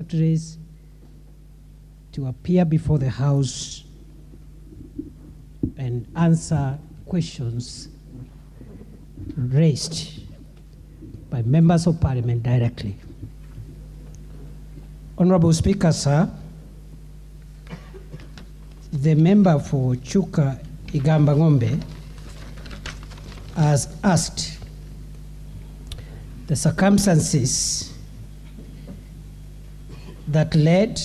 notaries to appear before the House and answer questions raised by members of Parliament directly. Honorable Speaker, sir, the member for Chuka Igamba Ng'ombe has asked the circumstances that led,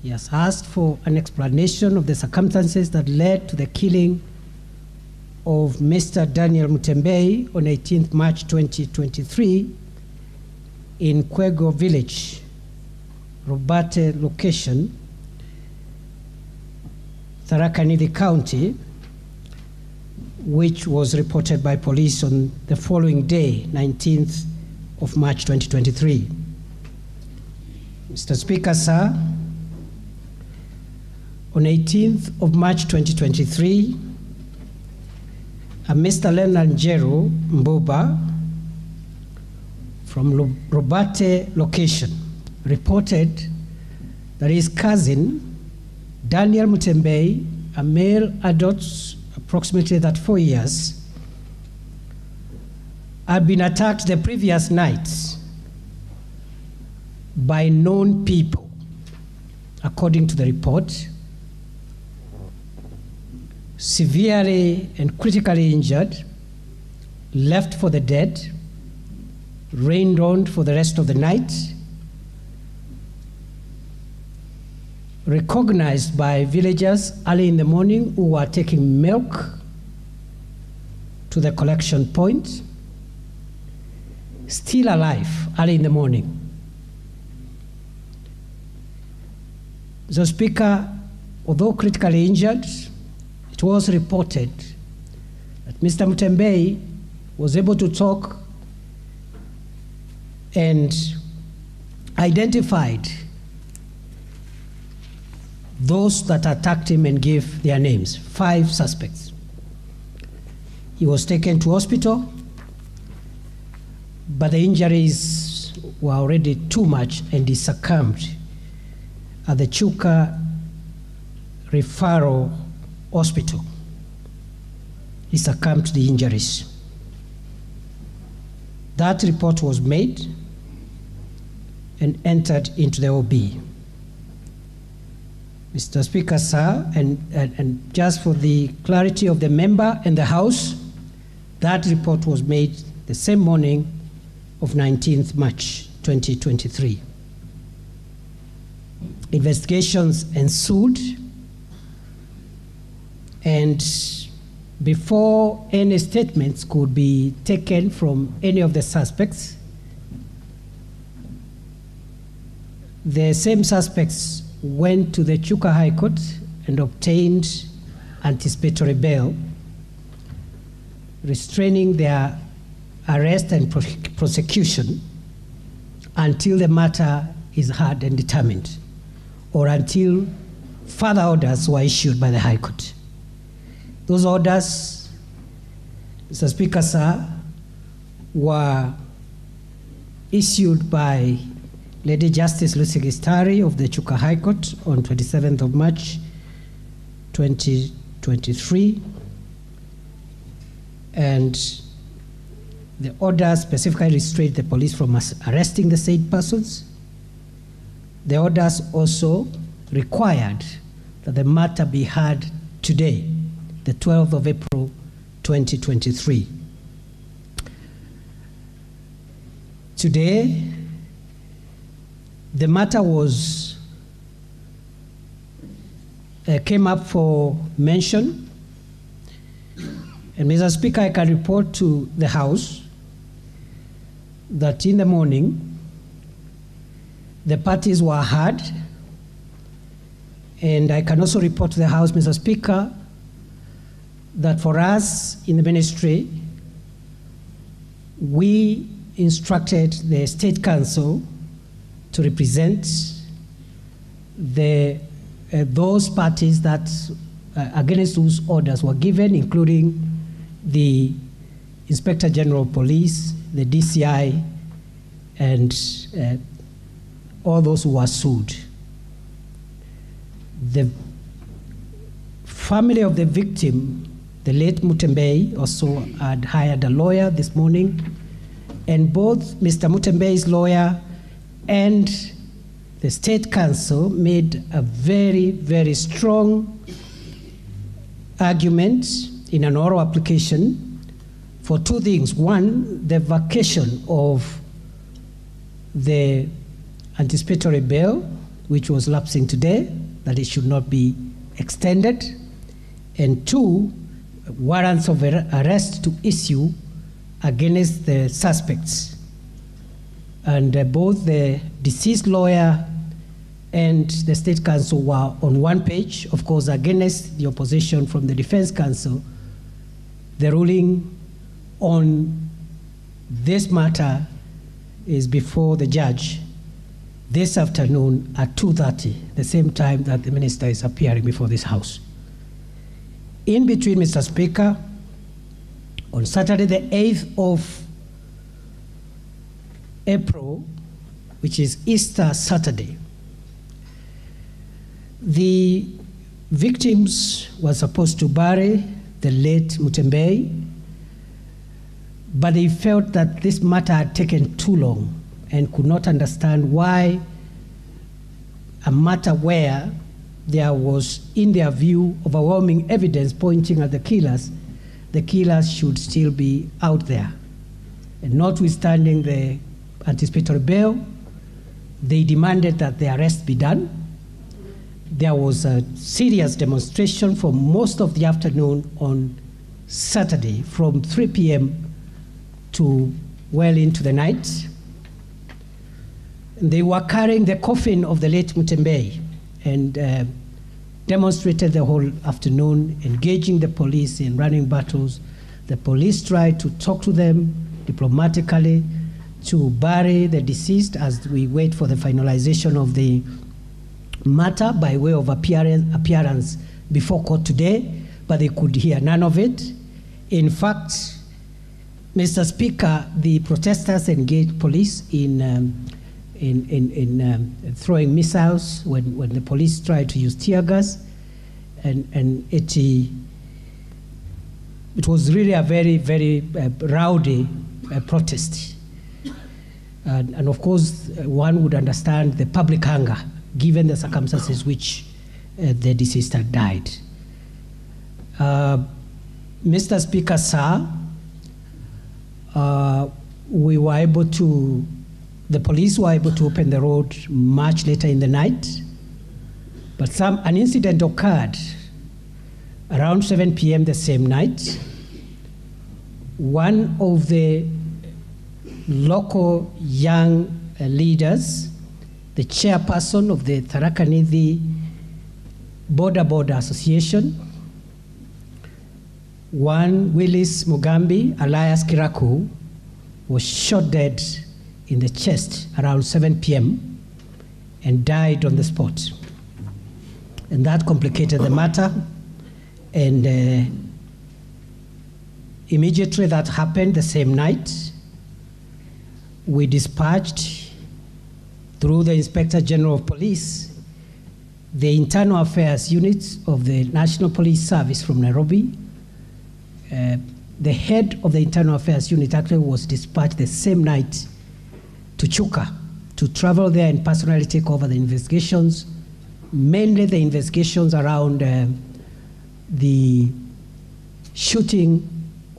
he has asked for an explanation of the circumstances that led to the killing of Mr. Daniel Mutembei on 18th March 2023 in Kwego Village, Robate location, Tharaka Nithi County, which was reported by police on the following day, 19th of March 2023. Mr. Speaker, sir, on 18th of March 2023, a Mr. Leonard Njeru Mbuba from Robate location reported that his cousin, Daniel Mutembei, a male adult approximately 34 years, had been attacked the previous night by known people, according to the report, severely and critically injured, left for the dead, rained on for the rest of the night, recognized by villagers early in the morning who were taking milk to the collection point, still alive early in the morning. Mr. Speaker, although critically injured, it was reported that Mr. Mutembei was able to talk and identified those that attacked him and gave their names, 5 suspects. He was taken to hospital, but the injuries were already too much and he succumbed at the Chuka Referral Hospital. He succumbed to the injuries. That report was made and entered into the OB. Mr. Speaker, sir, and just for the clarity of the member and the House, that report was made the same morning of 19th March 2023. Investigations ensued, and before any statements could be taken from any of the suspects, the same suspects went to the Chuka High Court and obtained anticipatory bail, restraining their arrest and prosecution until the matter is heard and determined, or until further orders were issued by the High Court. Those orders, Mr. Speaker, sir, were issued by Lady Justice Lucy Gistari of the Chuka High Court on 27th of March 2023, and the order specifically restrained the police from arresting the said persons. The orders also required that the matter be heard today, the 12th of April 2023. Today, the matter was came up for mention, and Mr. Speaker, I can report to the House that in the morning the parties were heard, and I can also report to the House, Mr. Speaker, that for us in the ministry, we instructed the State Council to represent those parties that against whose orders were given, including the Inspector General of Police, the DCI, and all those who were sued. The family of the victim, the late Mutembei, also had hired a lawyer this morning, and both Mr. Mutembei's lawyer and the State Council made a very, very strong argument in an oral application for two things. One, the vacation of the anticipatory bail, which was lapsing today, that it should not be extended. And two, warrants of arrest to issue against the suspects. And both the deceased lawyer and the State Council were on one page, of course, against the opposition from the Defense Council. The ruling on this matter is before the judge this afternoon at 2:30, the same time that the minister is appearing before this House. In between, Mr. Speaker, on Saturday, the 8th of April, which is Easter Saturday, the victims were supposed to bury the late Mutembei, but they felt that this matter had taken too long and could not understand why a matter where there was, in their view, overwhelming evidence pointing at the killers should still be out there. And notwithstanding the anticipatory bail, they demanded that the arrest be done. There was a serious demonstration for most of the afternoon on Saturday, from 3 p.m. to well into the night. They were carrying the coffin of the late Mutembei and demonstrated the whole afternoon, engaging the police in running battles. The police tried to talk to them diplomatically to bury the deceased as we wait for the finalization of the matter by way of appearance before court today, but they could hear none of it. In fact, Mr. Speaker, the protesters engaged police in throwing missiles when the police tried to use tear gas, and it was really a very, very rowdy protest. And of course, one would understand the public anger given the circumstances which the deceased had died. Mr. Speaker, sir, the police were able to open the road much later in the night, but an incident occurred around 7 p.m. the same night. One of the local young leaders, the chairperson of the Tharaka Nithi Border Association, one Willis Mugambi, alias Kiraku, was shot dead in the chest around 7 p.m. and died on the spot. And that complicated the matter. And immediately that happened the same night, we dispatched through the Inspector General of Police the Internal Affairs Unit of the National Police Service from Nairobi. The head of the Internal Affairs Unit actually was dispatched the same night to Chuka to travel there and personally take over the investigations, mainly the investigations around the shooting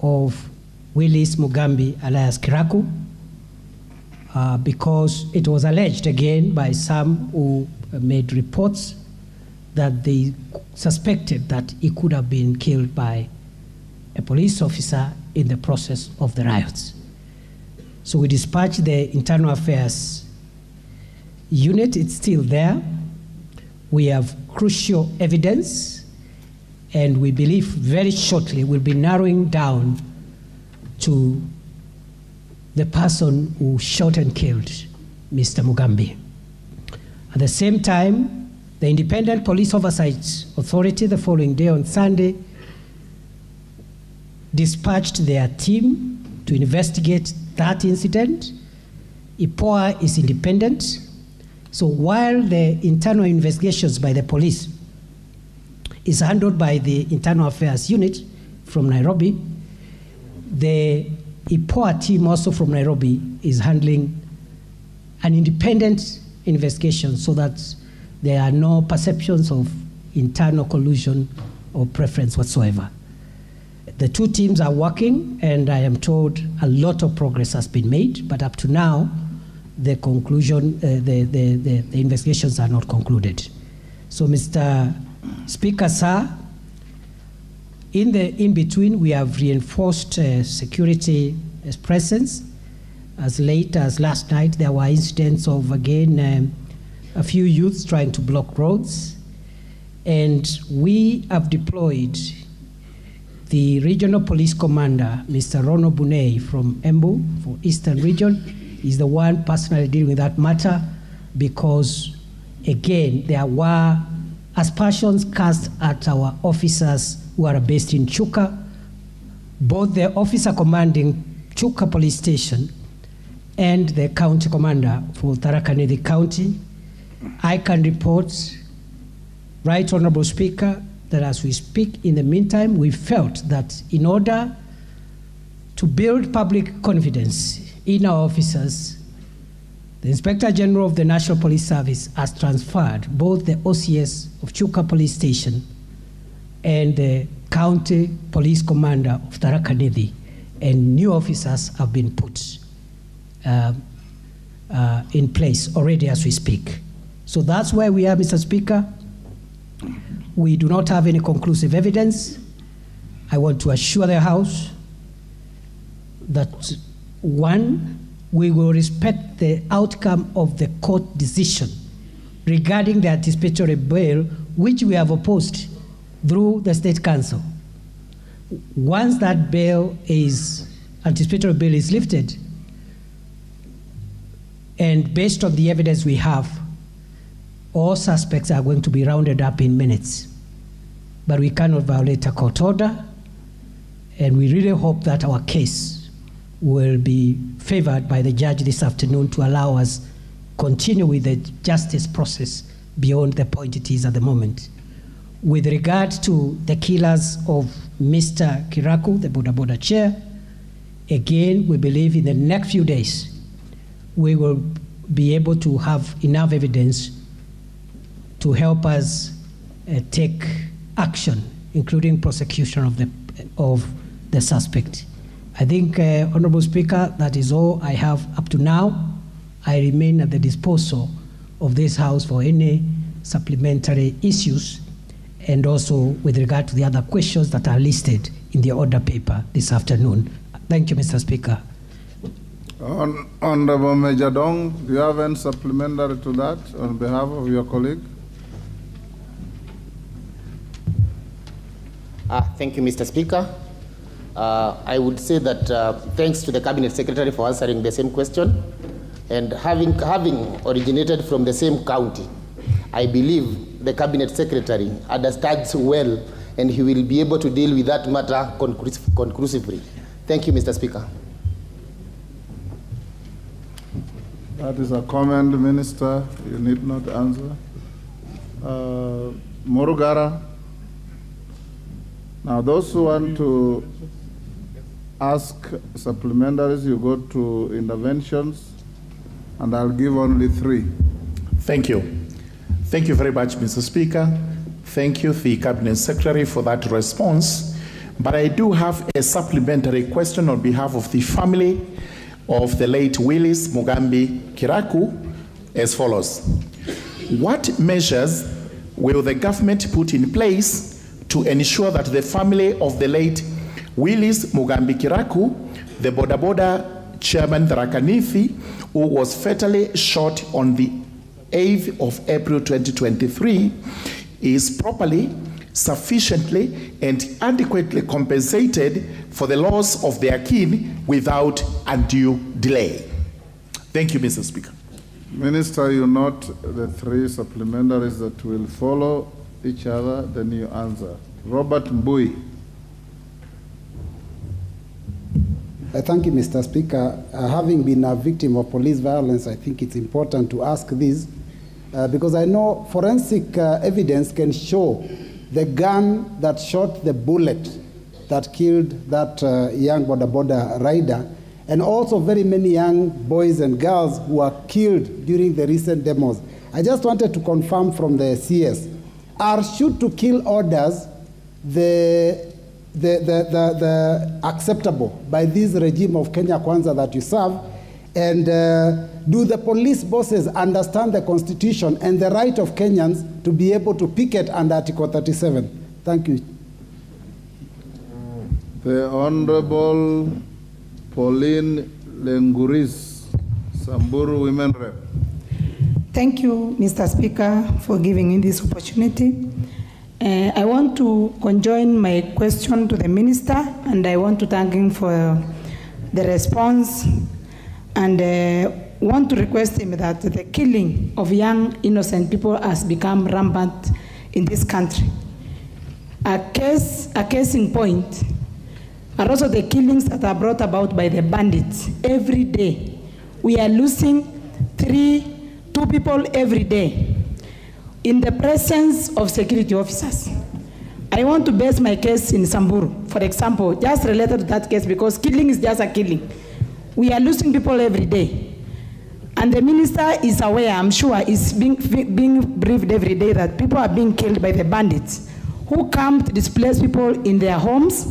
of Willis Mugambi alias Kiraku, because it was alleged again by some who made reports that they suspected that he could have been killed by a police officer in the process of the riots. So we dispatched the Internal Affairs Unit. It's still there. We have crucial evidence, and we believe very shortly we'll be narrowing down to the person who shot and killed Mr. Mugambi. At the same time, the Independent Police Oversight Authority the following day on Sunday dispatched their team to investigate that incident. IPOA is independent. So while the internal investigations by the police is handled by the Internal Affairs Unit from Nairobi, the IPOA team also from Nairobi is handling an independent investigation so that there are no perceptions of internal collusion or preference whatsoever. The two teams are working, and I am told a lot of progress has been made, but up to now, the conclusion, the investigations are not concluded. So, Mr. Speaker, sir, in the in-between, we have reinforced security presence. As late as last night, there were incidents of, again, a few youths trying to block roads. And we have deployed the regional police commander, Mr. Rono Bunei from Embu for Eastern Region. Is the one personally dealing with that matter because, again, there were aspersions cast at our officers who are based in Chuka. Both the officer commanding Chuka Police Station and the county commander for Tharaka Nithi County. I can report, Right Honorable Speaker, that as we speak, in the meantime, we felt that in order to build public confidence in our officers, the Inspector General of the National Police Service has transferred both the OCS of Chuka Police Station and the County Police Commander of Tharaka Nithi, and new officers have been put in place already as we speak. So that's where we are, Mr. Speaker. We do not have any conclusive evidence. I want to assure the House that, one, we will respect the outcome of the court decision regarding the anticipatory bail, which we have opposed through the State Council. Once that anticipatory bail is lifted, and based on the evidence we have, all suspects are going to be rounded up in minutes. But we cannot violate a court order, and we really hope that our case will be favored by the judge this afternoon to allow us continue with the justice process beyond the point it is at the moment. With regard to the killers of Mr. Kiraku, the Boda Boda chair, again, we believe in the next few days, we will be able to have enough evidence to help us take action, including prosecution of the suspect. I think, Honorable Speaker, that is all I have up to now. I remain at the disposal of this House for any supplementary issues, and also with regard to the other questions that are listed in the order paper this afternoon. Thank you, Mr. Speaker. Honorable Major Dong, do you have any supplementary to that on behalf of your colleague? Thank you, Mr. Speaker. I would say that thanks to the Cabinet Secretary for answering the same question, and having originated from the same county, I believe the Cabinet Secretary understands well, and he will be able to deal with that matter conclusively. Thank you, Mr. Speaker. That is a comment, Minister. You need not answer. Morugara. Now, those who want to ask supplementaries, you go to interventions, and I'll give only 3. Thank you. Thank you very much, Mr. Speaker. Thank you, the Cabinet Secretary, for that response. But I do have a supplementary question on behalf of the family of the late Willis Mugambi Kiraku as follows. What measures will the government put in place to ensure that the family of the late Willis Mugambi Kiraku, the Boda Boda chairman Tharaka Nithi, who was fatally shot on the 8th of April 2023, is properly, sufficiently, and adequately compensated for the loss of their kin without undue delay? Thank you, Mr. Speaker. Minister, you note the 3 supplementaries that will follow each other, then you answer. Robert Mbui. Thank you, Mr. Speaker. Having been a victim of police violence, I think it's important to ask this. because I know forensic evidence can show the gun that shot the bullet that killed that young boda rider, and also very many young boys and girls who were killed during the recent demos. I just wanted to confirm from the CS, are shoot-to-kill orders the acceptable by this regime of Kenya Kwanza that you serve? And do the police bosses understand the Constitution and the right of Kenyans to be able to picket under Article 37? Thank you. The Honorable Pauline Lenguris, Samburu Women Rep. Thank you, Mr. Speaker, for giving me this opportunity. I want to conjoin my question to the Minister, and I want to thank him for the response, and want to request him that the killing of young innocent people has become rampant in this country. A case in point are also the killings that are brought about by the bandits. Every day, we are losing two people every day in the presence of security officers. I want to base my case in Samburu, for example, just related to that case, because killing is just a killing. We are losing people every day. And the minister is aware, I'm sure, is being briefed every day that people are being killed by the bandits who come to displace people in their homes.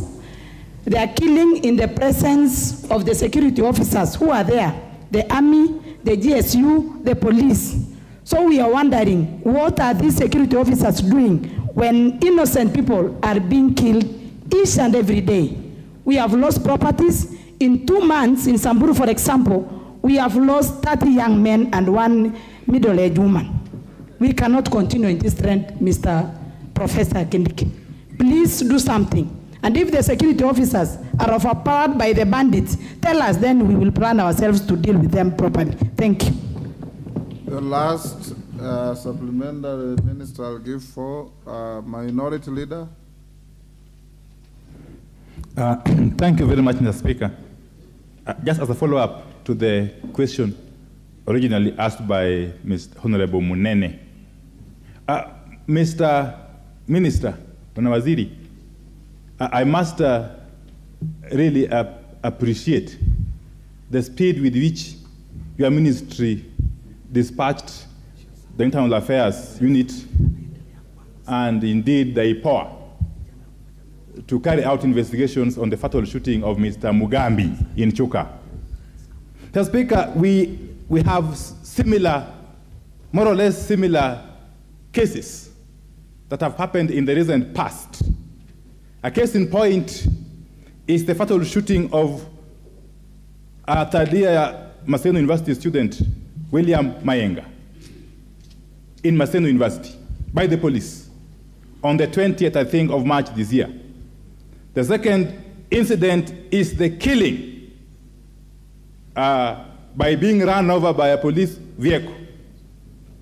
They are killing in the presence of the security officers who are there, the army, the GSU, the police. So we are wondering, what are these security officers doing when innocent people are being killed each and every day? We have lost properties. In 2 months, in Samburu, for example, we have lost 30 young men and 1 middle-aged woman. We cannot continue in this trend, Mr. Professor Kindiki. Please do something. And if the security officers are overpowered by the bandits, tell us, then we will plan ourselves to deal with them properly. Thank you. The last supplementary minister I'll give for Minority Leader. Thank you very much, Mr. Speaker. Just as a follow-up to the question originally asked by Mr. Honorable Munene, Mr. Minister, Waziri, I must really appreciate the speed with which your ministry dispatched the Internal Affairs Unit and indeed the IPOA to carry out investigations on the fatal shooting of Mr. Mugambi in Chuka. Mr. Speaker, we have similar, more or less similar cases that have happened in the recent past. A case in point is the fatal shooting of a third-year Maseno University student, William Mayenga, in Maseno University by the police on the 20th, I think, of March this year. The second incident is the killing by being run over by a police vehicle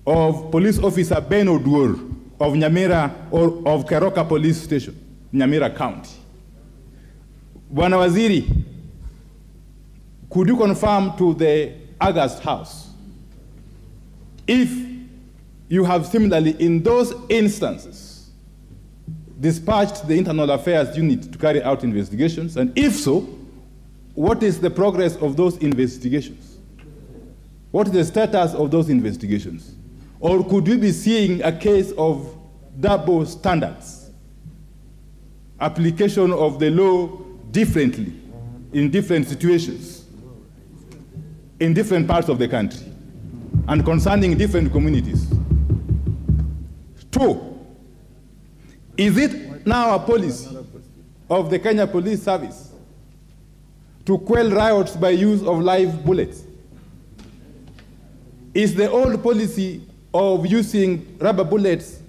of police officer Ben Oduor of Nyamira, or of Keroka Police Station, Nyamira County. Bwana Waziri, could you confirm to the August House if you have similarly, in those instances, dispatched the Internal Affairs Unit to carry out investigations? And if so, what is the progress of those investigations? What is the status of those investigations? Or could we be seeing a case of double standards, application of the law differently in different situations, in different parts of the country, and concerning different communities? 2, is it now a policy of the Kenya Police Service to quell riots by use of live bullets? Is the old policy of using rubber bullets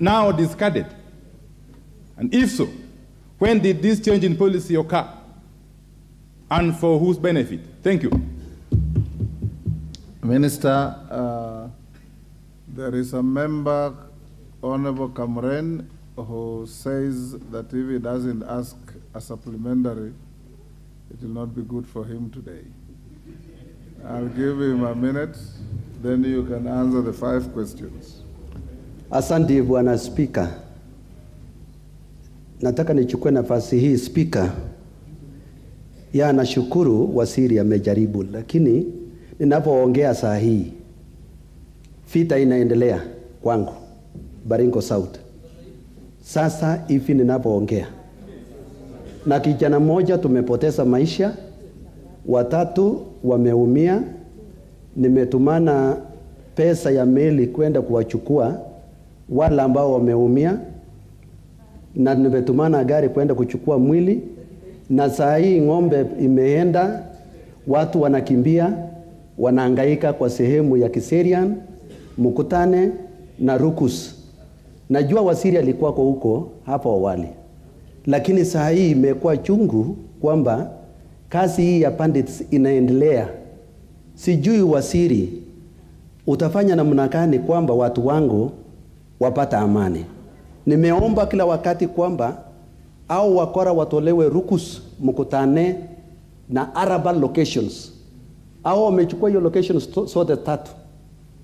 now discarded? And if so, when did this change in policy occur? And for whose benefit? Thank you. Minister, there is a member, Honorable Kamren, who says that if he doesn't ask a supplementary, it will not be good for him today. I'll give him a minute. then you can answer the 5 questions. Asante Bwana Spika. Nataka nichukue nafasi hii Spika. Ya nashukuru waziri amejaribu, lakini ninapoongea saa hii vita inaendelea kwangu Baringo South. Sasa hivi ninapoongea na kijana mmoja tumepoteza maisha, watatu wameumia. Nimetumana pesa ya meli kwenda kuwachukua wale ambao wameumia, na nimetumana gari kwenda kuchukua mwili, na saa hii ng'ombe imeenda, watu wanakimbia, wanahangaika kwa sehemu ya Kiserian, Mukutane na Rukus. Najua waziri alikuwa kwa huko hapo awali, lakini saa hii imekuwa chungu kwamba kazi hii ya bandits inaendelea. Sijui waziri utafanya namna gani kwamba watu wangu wapata amani. Nimeomba kila wakati kwamba au wakora watolewe Rukus, Mukutane na Araba locations. Au wamechukua hiyo locations sote 3.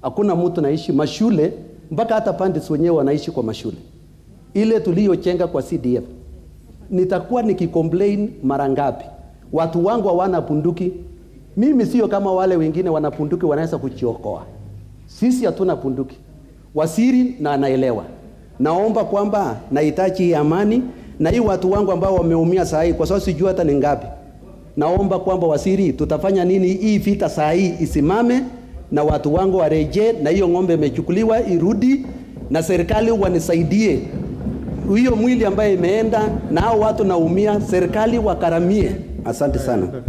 Hakuna mtu naishi mashule, mpaka hata bandits wenyewe wanaishi kwa mashule. Ile tuliyochenga kwa CDF. Nitakuwa nikicomplain mara ngapi? Watu wangu hawana bunduki. Mimi sio kama wale wengine wana bunduki wanaweza kujiokoa. Sisi hatuna bunduki. Waziri na anaelewa. Naomba kwamba nahitaji amani, na hii watu wangu ambao wameumia saa hii kwa sababu sijui hata ni ngapi. Naomba kwamba waziri tutafanya nini hii vita saa hii isimame, na watu wangu warejee, na hiyo ng'ombe imechukuliwa irudi, na serikali wanisaidie. Hiyo mwili ambaye imeenda na hao watu naumia, serikali wakaramie. Asante sana.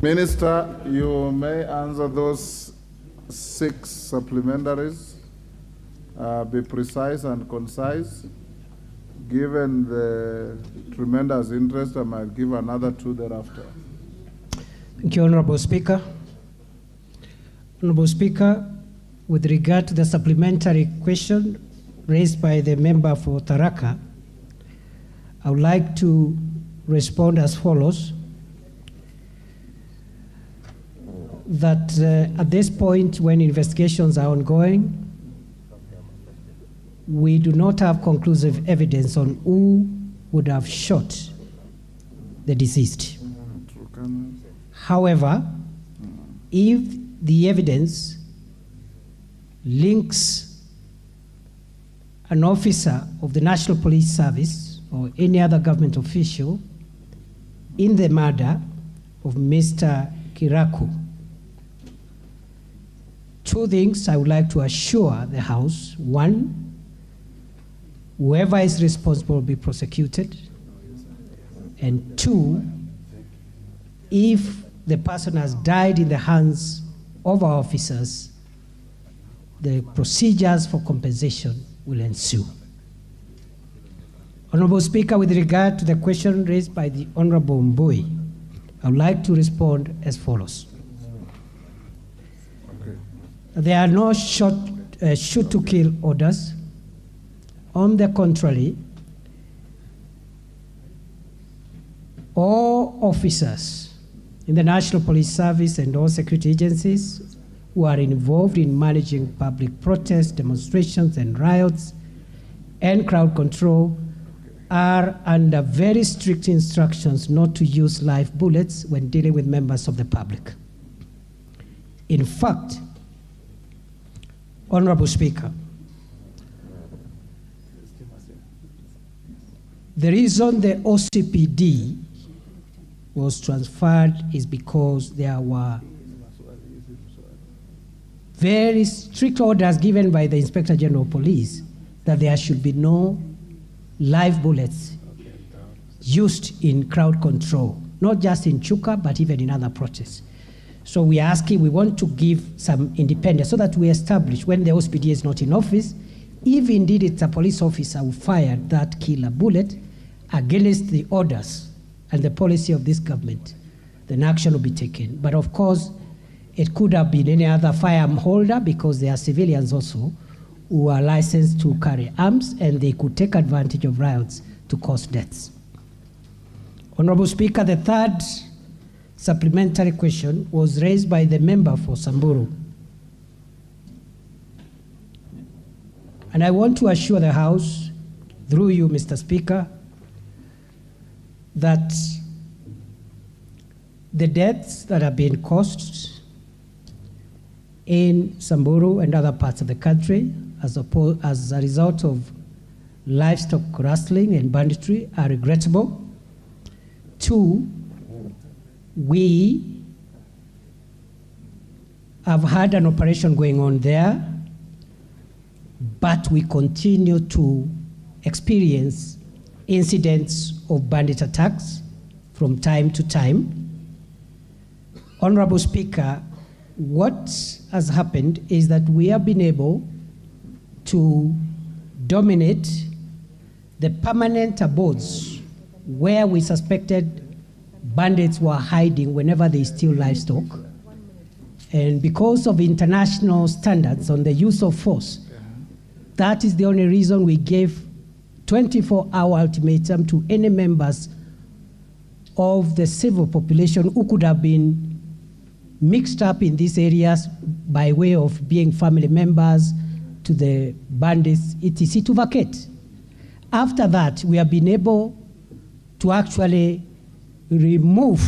Minister, you may answer those 6 supplementaries. Be precise and concise. Given the tremendous interest, I might give another 2 thereafter. Thank you, Honorable Speaker. Honorable Speaker, with regard to the supplementary question raised by the member for Tharaka, I would like to respond as follows. That at this point, when investigations are ongoing, we do not have conclusive evidence on who would have shot the deceased. However, if the evidence links an officer of the National Police Service or any other government official in the murder of Mr. Kiraku, 2 things I would like to assure the House. 1, whoever is responsible will be prosecuted. And 2, if the person has died in the hands of our officers, the procedures for compensation will ensue. Honorable Speaker, with regard to the question raised by the Honorable Mbui, I would like to respond as follows. There are no shoot-to-kill orders. On the contrary, all officers in the National Police Service and all security agencies who are involved in managing public protests, demonstrations, and riots, and crowd control are under very strict instructions not to use live bullets when dealing with members of the public. In fact, Honorable Speaker, the reason the OCPD was transferred is because there were very strict orders given by the Inspector General of Police that there should be no live bullets used in crowd control, not just in Chuka, but even in other protests. So we are asking, we want to give some independence so that we establish when the OCPD is not in office, if indeed it's a police officer who fired that killer bullet against the orders and the policy of this government, then action will be taken. But of course, it could have been any other firearm holder because there are civilians also who are licensed to carry arms and they could take advantage of riots to cause deaths. Honorable Speaker, the third supplementary question was raised by the member for Samburu. And I want to assure the House, through you, Mr. Speaker, that the deaths that have been caused in Samburu and other parts of the country as a result of livestock rustling and banditry are regrettable. 2, we have had an operation going on there, but we continue to experience incidents of bandit attacks from time to time. Honorable Speaker, what has happened is that we have been able to dominate the permanent abodes where we suspected bandits were hiding whenever they steal livestock. And because of international standards on the use of force, that is the only reason we gave 24-hour ultimatum to any members of the civil population who could have been mixed up in these areas by way of being family members to the bandits, etc., to vacate. After that, we have been able to actually remove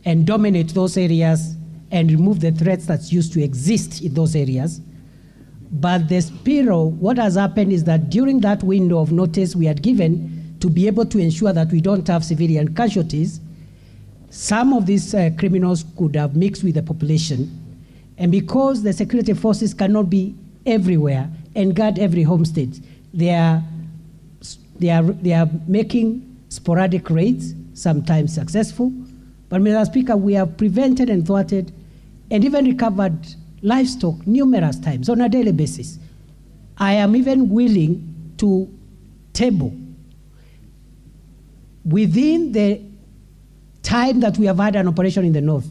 and dominate those areas and remove the threats that used to exist in those areas. But the spiral, what has happened is that during that window of notice we had given to be able to ensure that we don't have civilian casualties, some of these criminals could have mixed with the population. And because the security forces cannot be everywhere and guard every homestead, they are making sporadic raids, sometimes successful. But Mr. Speaker, we have prevented and thwarted and even recovered livestock numerous times on a daily basis. I am even willing to table within the time that we have had an operation in the north,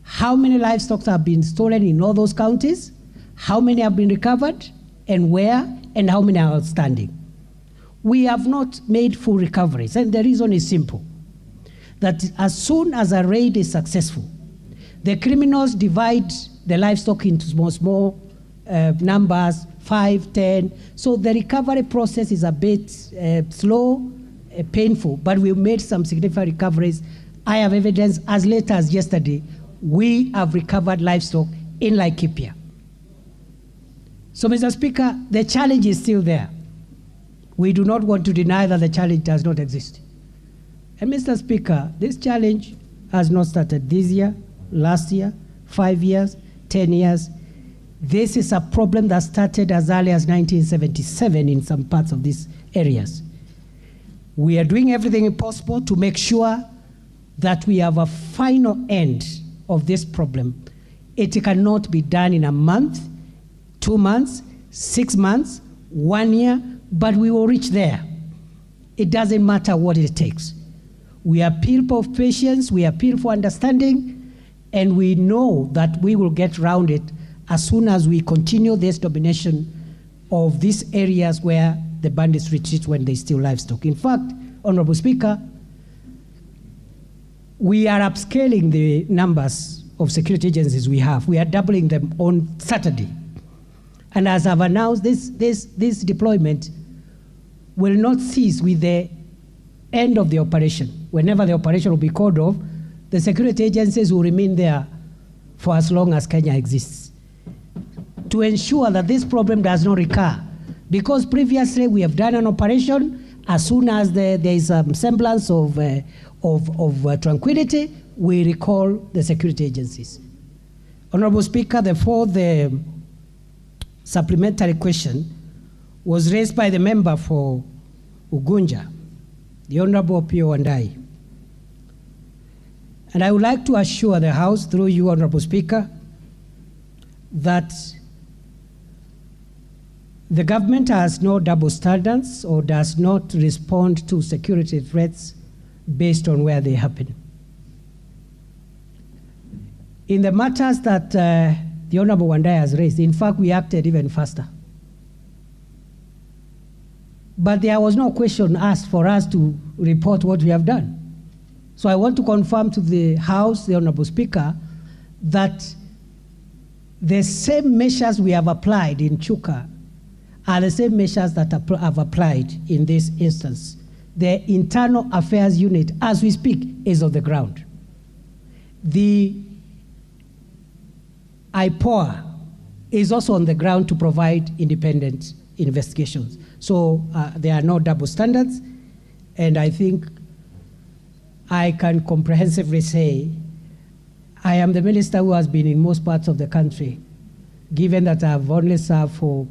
how many livestock have been stolen in all those counties, how many have been recovered, and where, and how many are outstanding. We have not made full recoveries, and the reason is simple, that as soon as a raid is successful, the criminals divide the livestock into small numbers, 5, 10, so the recovery process is a bit slow, painful, but we've made some significant recoveries. I have evidence as late as yesterday, we have recovered livestock in Laikipia. So, Mr. Speaker, the challenge is still there. We do not want to deny that the challenge does not exist. And Mr. Speaker, this challenge has not started this year, last year, 5 years, 10 years. This is a problem that started as early as 1977 in some parts of these areas. We are doing everything possible to make sure that we have a final end of this problem. It cannot be done in a month, 2 months, 6 months, 1 year, but we will reach there. It doesn't matter what it takes. We appeal for patience, we appeal for understanding, and we know that we will get around it as soon as we continue this domination of these areas where the bandits retreat when they steal livestock. In fact, Honorable Speaker, we are upscaling the numbers of security agencies we have. We are doubling them on Saturday. And as I've announced, this deployment will not cease with the end of the operation. Whenever the operation will be called off, the security agencies will remain there for as long as Kenya exists, to ensure that this problem does not recur. Because previously we have done an operation, as soon as there is a semblance of tranquility, we recall the security agencies. Honorable Speaker, the fourth supplementary question was raised by the member for Ugunja, the Honorable P.O. Wandai. And I would like to assure the House, through you, Honorable Speaker, that the government has no double standards or does not respond to security threats based on where they happen. In the matters that the Honorable Wandai has raised, in fact, we acted even faster. But there was no question asked for us to report what we have done. So I want to confirm to the House, the Honorable Speaker, that the same measures we have applied in Chuka are the same measures that have applied in this instance. The Internal Affairs Unit, as we speak, is on the ground. The IPOA is also on the ground to provide independent investigations. So there are no double standards, and I think I can comprehensively say I am the minister who has been in most parts of the country, given that I've only served for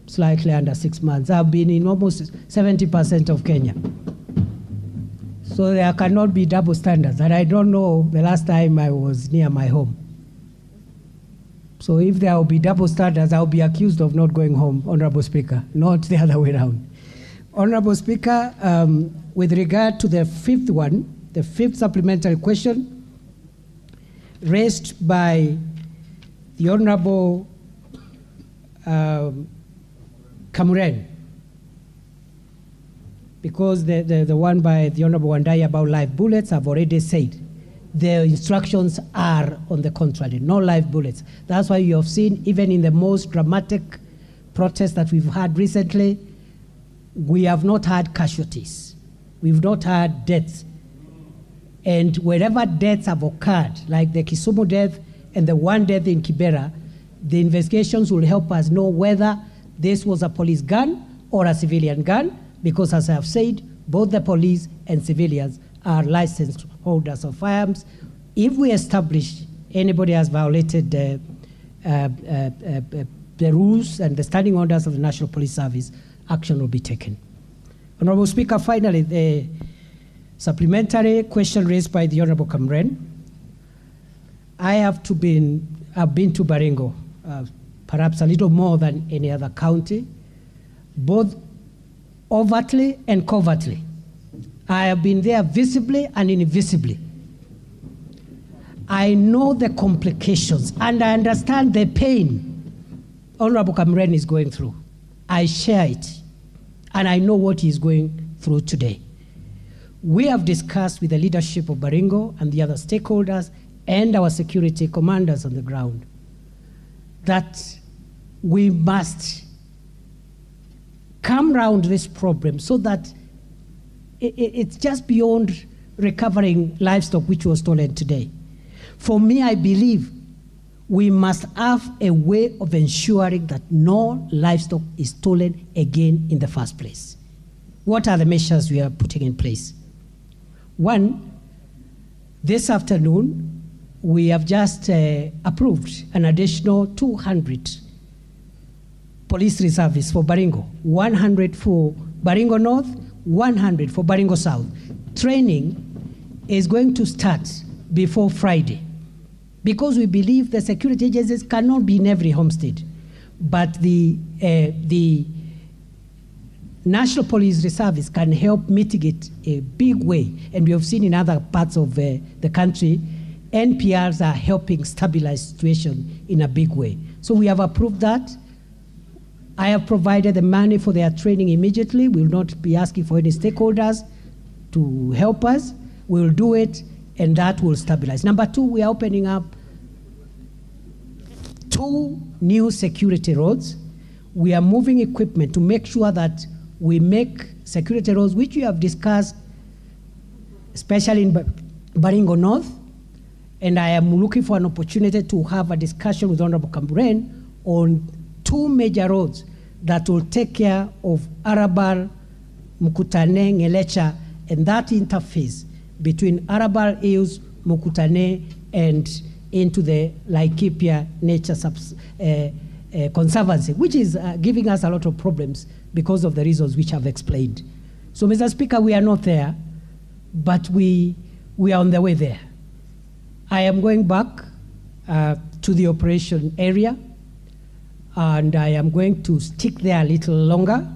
slightly under 6 months. I've been in almost 70% of Kenya. So there cannot be double standards, and I don't know the last time I was near my home. So if there will be double standards, I'll be accused of not going home, Honorable Speaker, not the other way around. Honorable Speaker, with regard to the fifth one, the fifth supplementary question raised by the Honorable Kamuren, because the one by the Honorable Wandai about live bullets, I've already said the instructions are on the contrary, no live bullets. That's why you have seen, even in the most dramatic protests that we've had recently, we have not had casualties. We've not had deaths. And wherever deaths have occurred, like the Kisumu death and the one death in Kibera, the investigations will help us know whether this was a police gun or a civilian gun, because as I have said, both the police and civilians are licensed holders of firearms. If we establish anybody has violated the rules and the standing orders of the National Police Service, action will be taken. Honorable Speaker, finally, the supplementary question raised by the Honorable Kamren. I've been to Baringo, perhaps a little more than any other county, both overtly and covertly. I have been there visibly and invisibly. I know the complications and I understand the pain Honorable Kamren is going through. I share it, and I know what he's going through today. We have discussed with the leadership of Baringo and the other stakeholders and our security commanders on the ground that we must come around this problem so that it's just beyond recovering livestock which was stolen today. For me, I believe we must have a way of ensuring that no livestock is stolen again in the first place. What are the measures we are putting in place? One, this afternoon, we have just approved an additional 200 police reservists for Baringo, 100 for Baringo North, 100 for Baringo South. Training is going to start before Friday, because we believe the security agencies cannot be in every homestead, but the National Police Reservice can help mitigate a big way, and we have seen in other parts of the country, NPRs are helping stabilize the situation in a big way. So we have approved that. I have provided the money for their training immediately. We will not be asking for any stakeholders to help us. We will do it, and that will stabilize. Number two, we are opening up 2 new security roads. We are moving equipment to make sure that we make security roads, which we have discussed, especially in Baringo North, and I am looking for an opportunity to have a discussion with Honorable Kamburen on 2 major roads that will take care of Arabal, Mukutane, Ngelecha, and that interface between Arabal Hills, Mukutane, and into the Laikipia Nature Conservancy, which is giving us a lot of problems because of the reasons which I've explained. So, Mr. Speaker, we are not there, but we are on the way there. I am going back to the operation area, and I am going to stick there a little longer.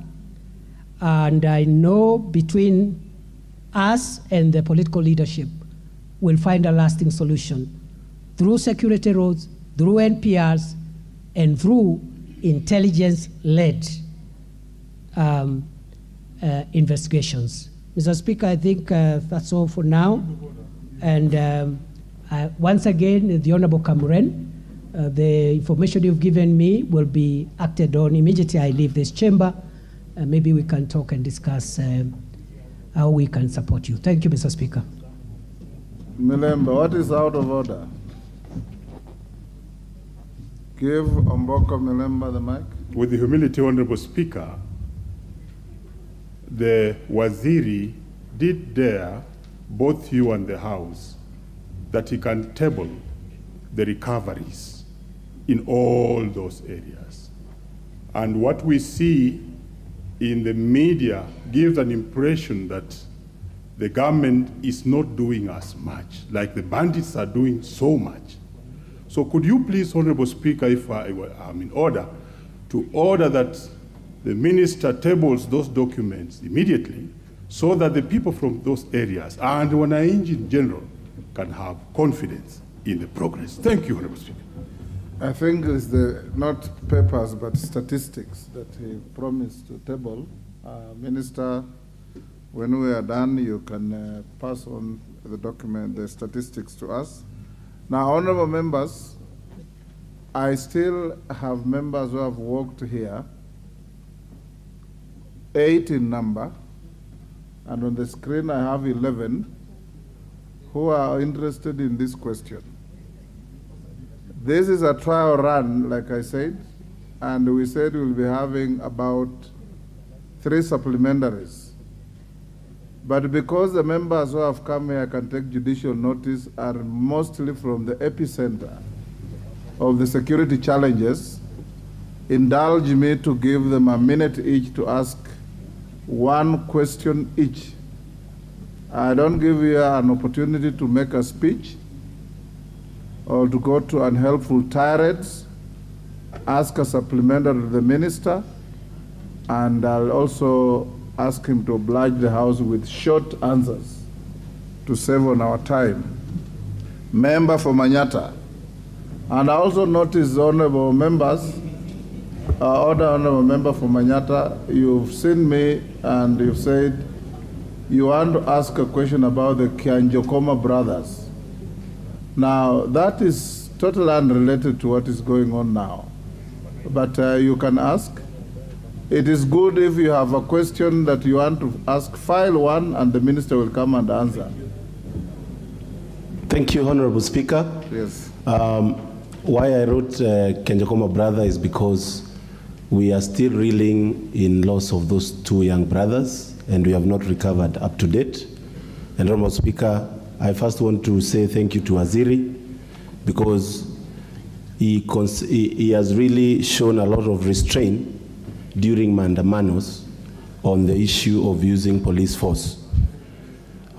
And I know between us and the political leadership, we'll find a lasting solution through security roads, through NPRs, and through intelligence-led investigations. Mr. Speaker, I think that's all for now. And once again, the Honorable Kamuren, the information you've given me will be acted on immediately I leave this chamber. Maybe we can talk and discuss how we can support you. Thank you, Mr. Speaker. Milemba, what is out of order? Give Omboko Milemba the mic. With the humility, Honorable Speaker, the Waziri did dare both you and the House that he can table the recoveries in all those areas. And what we see in the media gives an impression that the government is not doing as much, like the bandits are doing so much. So could you please, Honorable Speaker, if I'm in order, to order that the minister tables those documents immediately so that the people from those areas and Wananchi in general can have confidence in the progress. Thank you, Honorable Speaker. I think it's not papers but statistics that he promised to table. Minister, when we are done, you can pass on the document, the statistics to us. Now, honorable members, I still have members who have worked here, 8 in number, and on the screen I have 11 who are interested in this question. This is a trial run, like I said, and we said we'll be having about 3 supplementaries. But because the members who have come here can take judicial notice are mostly from the epicenter of the security challenges, indulge me to give them a minute each to ask 1 question each. I don't give you an opportunity to make a speech or to go to unhelpful tirades. Ask a supplementary to the minister, and I'll also ask him to oblige the House with short answers to save on our time. Member for Manyata. And I also notice, honorable members, honorable member for Manyata, you've seen me and you've said you want to ask a question about the Kianjokoma brothers. Now, that is totally unrelated to what is going on now. But you can ask. It is good if you have a question that you want to ask, file one, and the minister will come and answer. Thank you, Honorable Speaker. Yes. Why I wrote Kenjakoma brother is because we are still reeling in loss of those 2 young brothers, and we have not recovered up to date. And Honorable Speaker, I first want to say thank you to Waziri, because he has really shown a lot of restraint during mandamanos on the issue of using police force.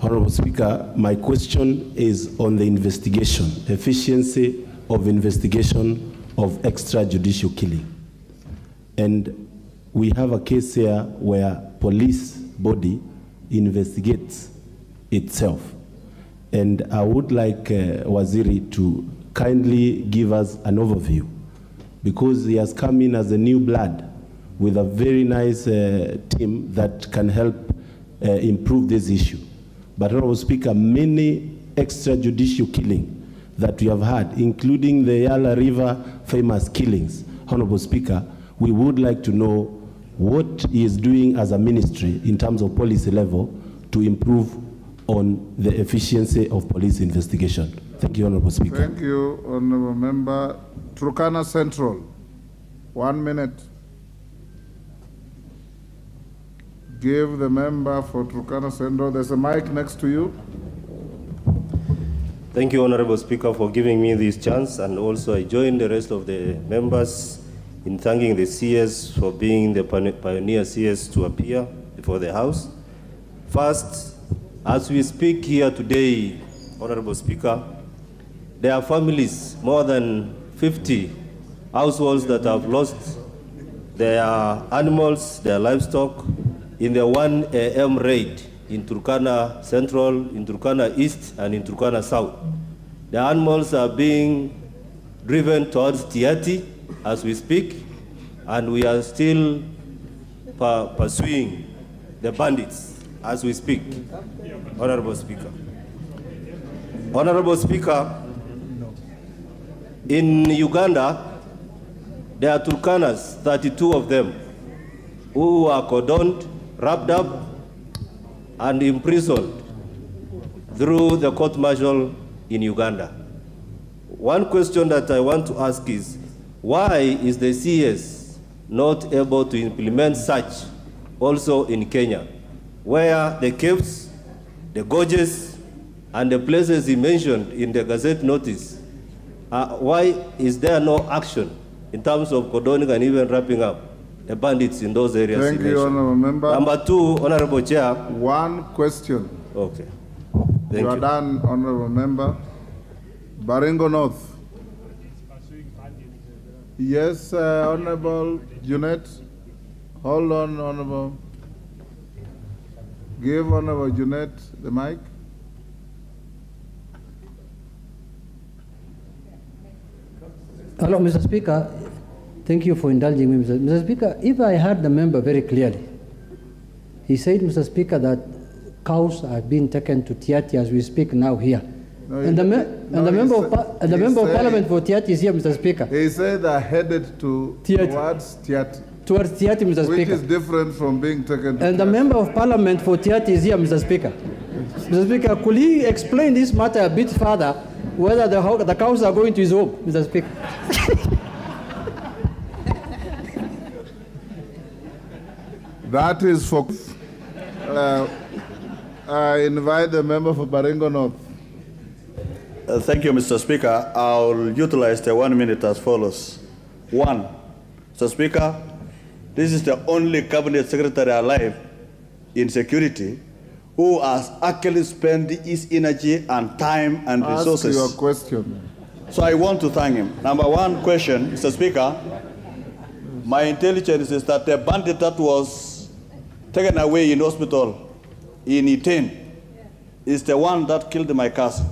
Honorable Speaker, my question is on the investigation, efficiency of investigation of extrajudicial killing. And we have a case here where police body investigates itself. And I would like Waziri to kindly give us an overview, because he has come in as a new blood with a very nice team that can help improve this issue. But Honorable Speaker, many extrajudicial killings that we have had, including the Yala River famous killings, Honorable Speaker, we would like to know what he is doing as a ministry in terms of policy level to improve on the efficiency of police investigation. Thank you, Honorable Speaker. Thank you, Honorable Member. Turkana Central, 1 minute. Give the member for Turkana Central. There's a mic next to you. Thank you, Honorable Speaker, for giving me this chance, and also I join the rest of the members in thanking the CS for being the pioneer CS to appear before the House. First, as we speak here today, Honorable Speaker, there are families, more than 50 households that have lost their animals, their livestock, in the 1 a.m. raid in Turkana Central, in Turkana East, and in Turkana South. The animals are being driven towards Tiati as we speak, and we are still pursuing the bandits. as we speak. Honorable Speaker. Honorable Speaker, in Uganda, there are Turkanas, 32 of them, who are cordoned, wrapped up, and imprisoned through the court-martial in Uganda. One question that I want to ask is, why is the CS not able to implement such also in Kenya, where the caves, the gorges, and the places he mentioned in the Gazette notice, why is there no action in terms of cordoning and even wrapping up the bandits in those areas? Thank you, Honorable Member. Number two, Honorable Chair. One question. Okay. You are done, Honorable Member. Baringo North. Yes, Honorable Junet. Hold on, Honorable. Give Honorable Junet the mic. Hello, Mr. Speaker. Thank you for indulging me, Mr. Speaker. If I heard the member very clearly, he said, Mr. Speaker, that cows are being taken to Tiati as we speak now here. No, and the member of Parliament for Tiati is here, Mr. Speaker. He said they're headed to towards Tiati. Towards Tiati, Mr. Speaker. Which is different from being taken to And the member of Parliament for Tiati is here, Mr. Speaker. Mr. Speaker, could he explain this matter a bit further, whether the cows are going to his home, Mr. Speaker? That is for... I invite the member for Baringo North. Thank you, Mr. Speaker. I'll utilize the 1 minute as follows. One, Mr. Speaker, this is the only cabinet secretary alive in security who has actually spent his energy and time and resources. Ask your question. So I want to thank him. Number one question, Mr. Speaker, my intelligence is that the bandit that was taken away in hospital in Iten is the one that killed my cousin.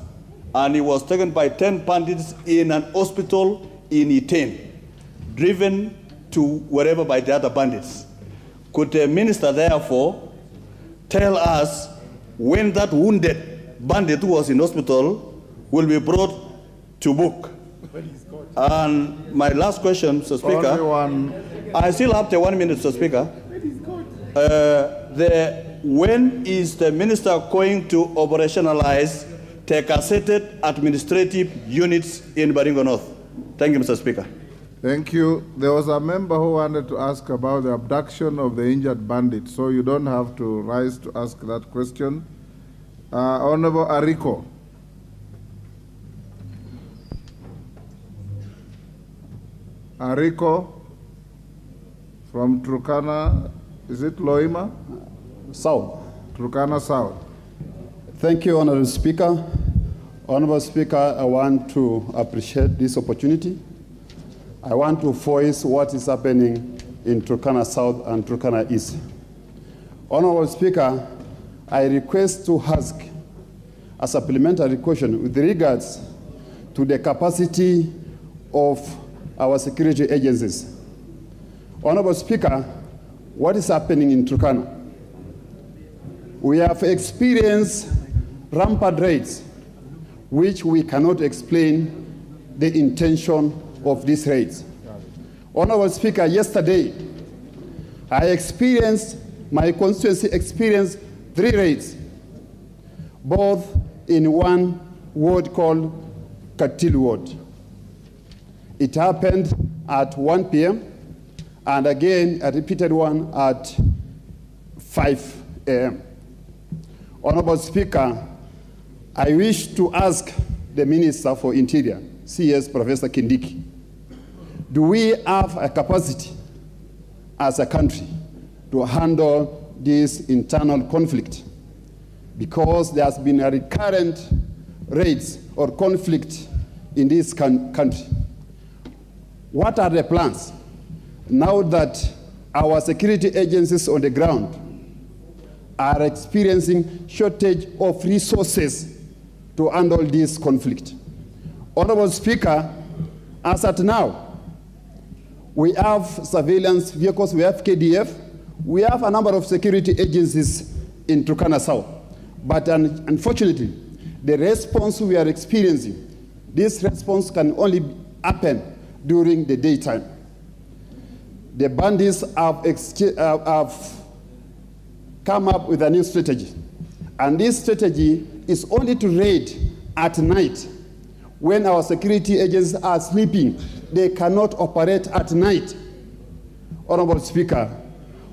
And he was taken by 10 bandits in an hospital in Iten, driven to wherever by the other bandits. Could the minister therefore tell us when that wounded bandit who was in hospital will be brought to book? And my last question, Mr. Speaker, I still have the 1 minute, Mr. Speaker. When is the minister going to operationalize the cassetted administrative units in Baringo North? Thank you, Mr. Speaker. Thank you. There was a member who wanted to ask about the abduction of the injured bandit, so you don't have to rise to ask that question. Honorable Ariko. Ariko from Turkana, is it Loima? South. Turkana South. Thank you, Honorable Speaker. Honorable Speaker, I want to appreciate this opportunity. I want to voice what is happening in Turkana South and Turkana East. Honorable Speaker, I request to ask a supplementary question with regards to the capacity of our security agencies. Honorable Speaker, what is happening in Turkana? We have experienced rampant raids, which we cannot explain the intention of these raids. Honorable Speaker, yesterday, my constituency experienced 3 raids, both in one ward called Katil Ward. It happened at 1 p.m. and again a repeated one at 5 a.m. Honorable Speaker, I wish to ask the Minister for Interior, CS Professor Kindiki, do we have a capacity as a country to handle this internal conflict? Because there has been a recurrent raids or conflict in this country. What are the plans now that our security agencies on the ground are experiencing shortage of resources to handle this conflict? Honorable Speaker, as at now, we have surveillance vehicles, we have KDF, we have a number of security agencies in Turkana South. But unfortunately, the response we are experiencing, this response can only happen during the daytime. The bandits have come up with a new strategy. And this strategy is only to raid at night. When our security agents are sleeping, they cannot operate at night. Honorable Speaker,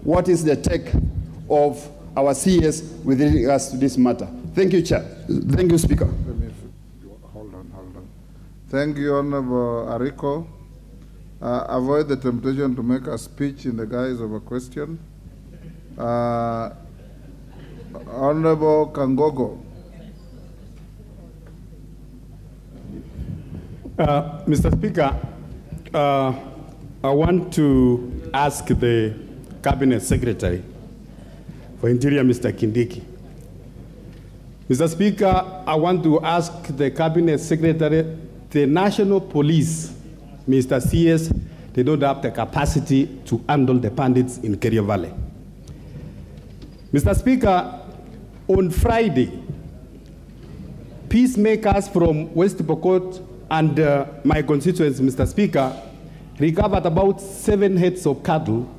what is the take of our CS with regards to this matter? Thank you, Chair. Thank you, Speaker. Hold on. Thank you, Honorable Ariko. Avoid the temptation to make a speech in the guise of a question. Honorable Kangogo. Mr. Speaker, I want to ask the Cabinet Secretary for Interior, Mr. Kindiki. Mr. Speaker, I want to ask the Cabinet Secretary, the National Police, Mr. CS, they don't have the capacity to handle the bandits in Kerio Valley. Mr. Speaker, on Friday, peacemakers from West Pokot and my constituents, Mr. Speaker, recovered about 7 heads of cattle,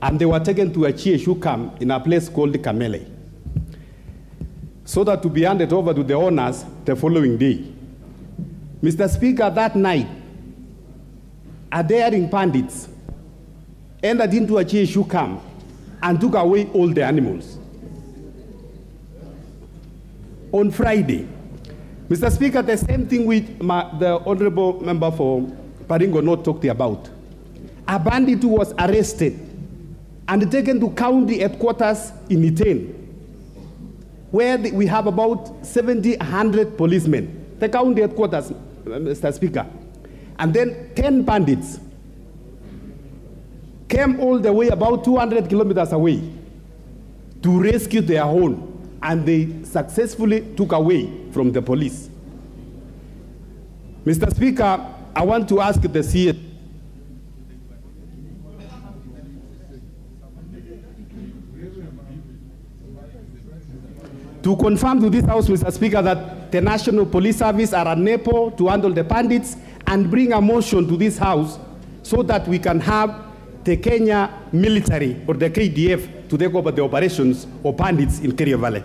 and they were taken to a Chieshu camp in a place called Kamele, so that to be handed over to the owners the following day. Mr. Speaker, that night, a daring bandits entered into a Chieshu camp and took away all the animals. On Friday, Mr. Speaker, the same thing with the honorable member for Baringo North talked about. A bandit who was arrested and taken to county headquarters in Iten, where we have about 100 policemen. The county headquarters, Mr. Speaker. And then 10 bandits came all the way about 200 kilometers away to rescue their own, and they successfully took away from the police. Mr. Speaker, I want to ask the CS to confirm to this House, Mr. Speaker, that the National Police Service are unable to handle the bandits, and bring a motion to this House so that we can have the Kenya military or the KDF to take over the operations of bandits in Kerio Valley.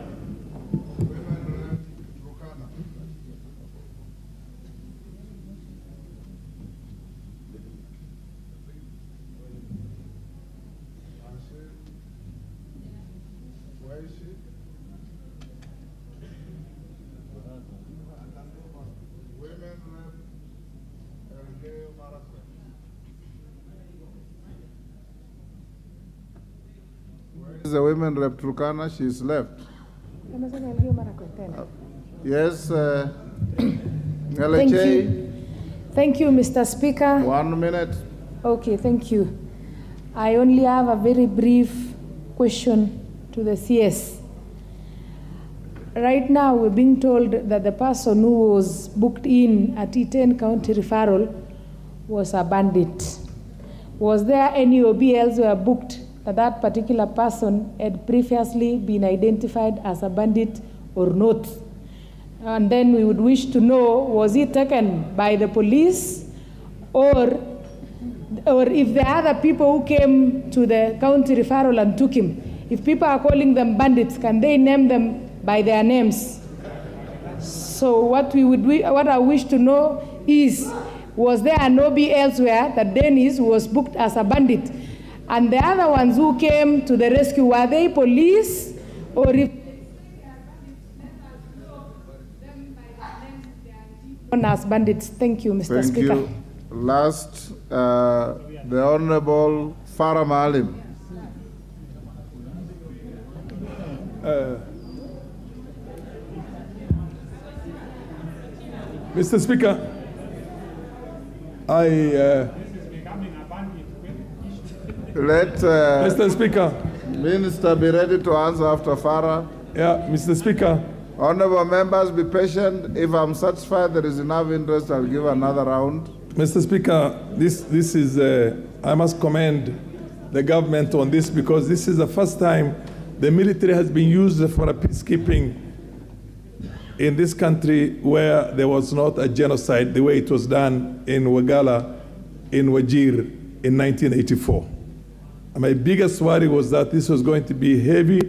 The women rep Turkana, she's left. Yes, Thank you. Thank you, Mr. Speaker. 1 minute. Okay, thank you. I only have a very brief question to the CS. Right now, we're being told that the person who was booked in at Iten County Referral was a bandit. Was there any OB elsewhere booked that particular person had previously been identified as a bandit or not? And then we would wish to know, was he taken by the police, or if the other people who came to the county referral and took him, if people are calling them bandits, can they name them by their names? So what I wish to know is, was there an OB elsewhere that Dennis was booked as a bandit? And the other ones who came to the rescue, were they police, or if as bandits? Thank you, Mr. Speaker. Thank you. Last, the Honorable Farah Maalim. Mr. Speaker, Mr. Speaker, Minister be ready to answer after Farah. Yeah, Mr. Speaker. Honorable members, be patient. If I'm satisfied there is enough interest, I'll give another round. Mr. Speaker, this is, I must commend the government on this, because this is the first time the military has been used for a peacekeeping in this country where there was not a genocide the way it was done in Wagala, in Wajir in 1984. And my biggest worry was that this was going to be heavy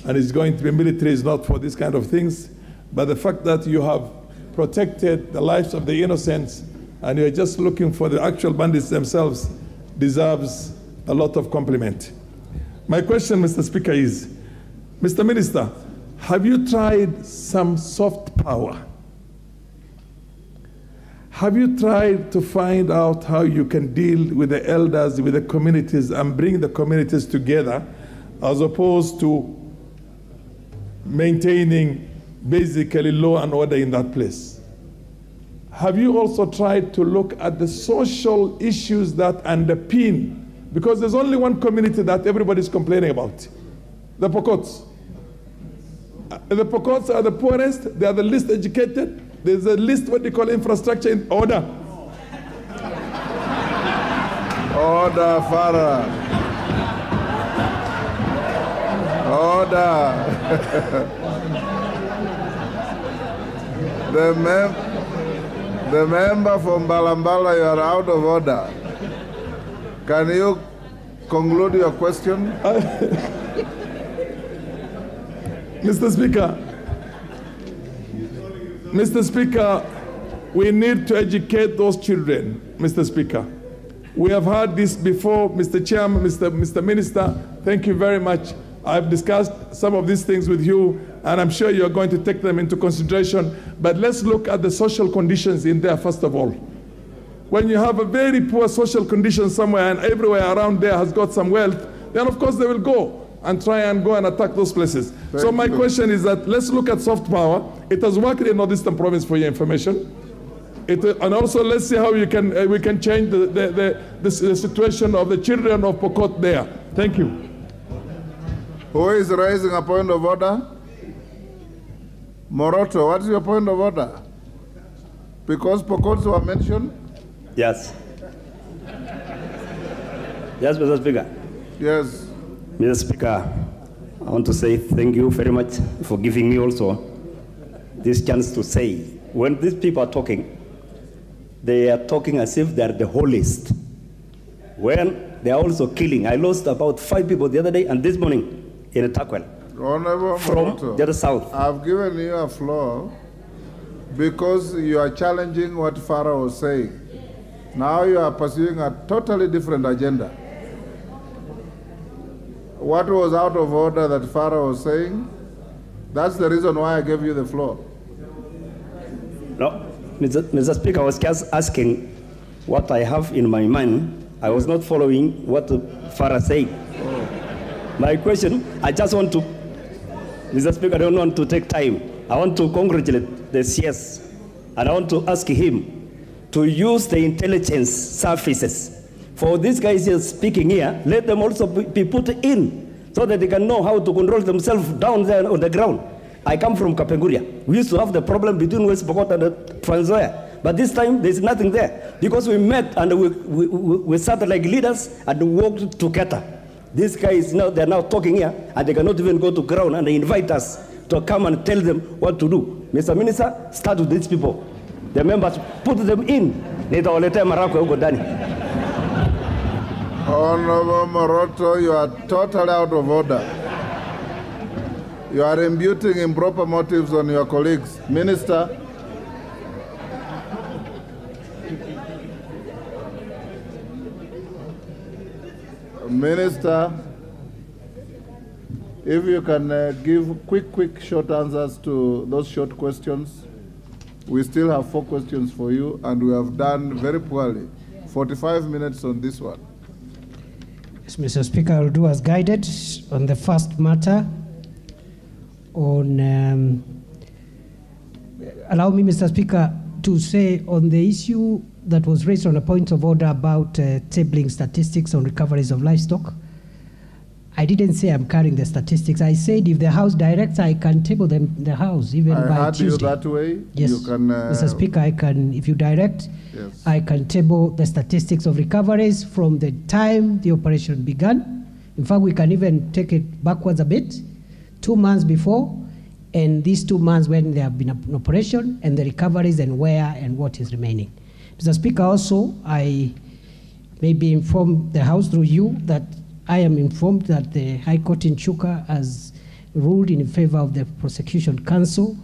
and it's going to be military is not for these kind of things. But the fact that you have protected the lives of the innocents and you're just looking for the actual bandits themselves deserves a lot of compliment. My question, Mr. Speaker, is, Mr. Minister, have you tried some soft power? Have you tried to find out how you can deal with the elders, with the communities, and bring the communities together, as opposed to maintaining basically law and order in that place? Have you also tried to look at the social issues that underpin, because there's only one community that everybody's complaining about, the Pokots. The Pokots are the poorest, they are the least educated, there's the least what they call infrastructure in order. Order, Farah. Order. The member from Balambala, you are out of order. Can you conclude your question? Mr. Speaker, we need to educate those children, Mr. Speaker. We have heard this before, Mr. Chairman, Mr. Minister, thank you very much. I've discussed some of these things with you, and I'm sure you're going to take them into consideration. But let's look at the social conditions in there, first of all. When you have a very poor social condition somewhere and everywhere around there has got some wealth, then of course they will go and try and go and attack those places. So my question is that let's look at soft power. It has worked in Northeastern Province, for your information. And also let's see how we can change the situation of the children of Pokot there. Thank you. Who is raising a point of order? Moroto, what is your point of order? Because Pokots were mentioned? Yes. Yes, Mr. Speaker. Yes. Mr. Speaker, I want to say thank you very much for giving me also this chance to say, when these people are talking, they are talking as if they are the holiest. When they are also killing. I lost about 5 people the other day and this morning in a Takwel. Honorable from Moroto, the south. I've given you a floor because you are challenging what Farah was saying. Now you are pursuing a totally different agenda. What was out of order that Farah was saying, that's the reason why I gave you the floor. No, Mr. Speaker, I was just asking what I have in my mind. I was not following what Farah said. Oh. My question, I just want to, Mr. Speaker, I don't want to take time. I want to congratulate the CS, and I want to ask him to use the intelligence services. For these guys here speaking here, let them also be put in so that they can know how to control themselves down there on the ground. I come from Kapenguria. We used to have the problem between West Pokot and Trans Nzoia. But this time, there's nothing there. Because we met and we started like leaders and worked together. These guys, now they're now talking here, and they cannot even go to ground, and they invite us to come and tell them what to do. Mr. Minister, start with these people. The members, put them in. Honorable Moroto, you are totally out of order. You are imputing improper motives on your colleagues. Minister. Minister, if you can give quick, short answers to those short questions. We still have 4 questions for you, and we have done very poorly. 45 minutes on this one. Yes, Mr. Speaker, I will do as guided on the first matter. Allow me, Mr. Speaker, to say on the issue that was raised on a point of order about tabling statistics on recoveries of livestock. I didn't say I'm carrying the statistics. I said if the House directs, I can table them in the House even by Tuesday. I heard you that way. Yes, you can, Mr. Speaker, I can, if you direct, yes. I can table the statistics of recoveries from the time the operation began In fact, we can even take it backwards a bit, 2 months before, and these 2 months when they have been in operation, and the recoveries and where and what is remaining. Mr. Speaker, also, I maybe inform the House through you that I am informed that the High Court in Chuka has ruled in favor of the Prosecution Council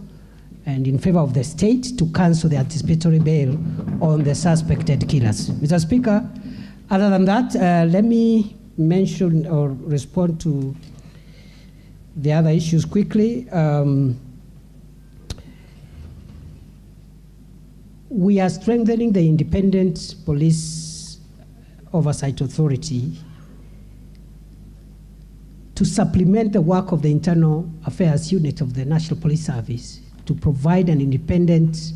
and in favor of the state to cancel the anticipatory bail on the suspected killers. Mr. Speaker, other than that, let me mention or respond to the other issues quickly. We are strengthening the independent police oversight authority to supplement the work of the Internal Affairs Unit of the National Police Service to provide an independent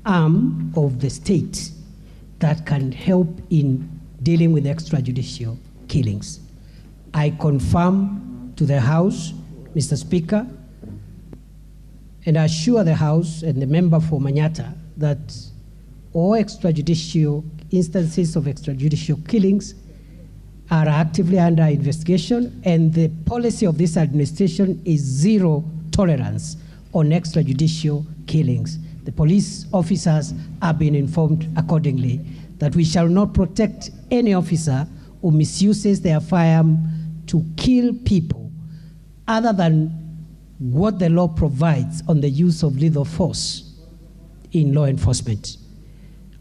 arm of the state that can help in dealing with extrajudicial killings. I confirm to the House, Mr. Speaker, and I assure the House and the member for Manyata that all extrajudicial instances of extrajudicial killings are actively under investigation, and the policy of this administration is zero tolerance on extrajudicial killings. The police officers are being informed accordingly that we shall not protect any officer who misuses their firearm to kill people other than what the law provides on the use of lethal force in law enforcement.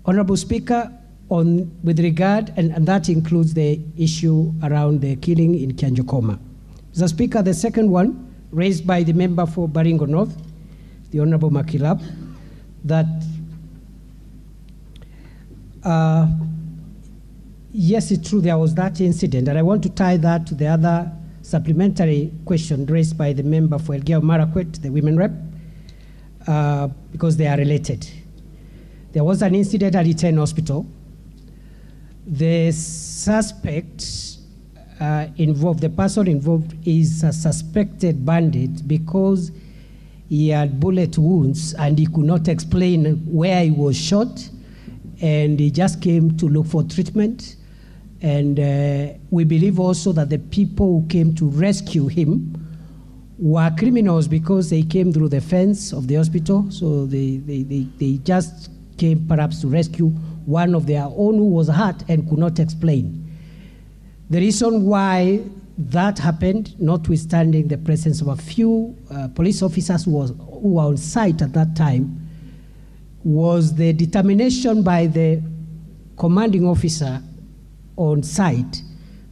Honorable Speaker, with regard, and that includes the issue around the killing in Kianjokoma. Mr. Speaker, the second one, raised by the member for Baringo North, the Honorable Makilap, that yes, it's true there was that incident, and I want to tie that to the other supplementary question raised by the member for Elgeyo Marakwet, the women rep, because they are related. There was an incident at Iten Hospital. The suspect involved, the person involved is a suspected bandit because he had bullet wounds and he could not explain where he was shot, and he just came to look for treatment. And we believe also that the people who came to rescue him were criminals because they came through the fence of the hospital, so they just came perhaps to rescue one of their own who was hurt and could not explain. The reason why that happened, notwithstanding the presence of a few police officers who were on site at that time, was the determination by the commanding officer on site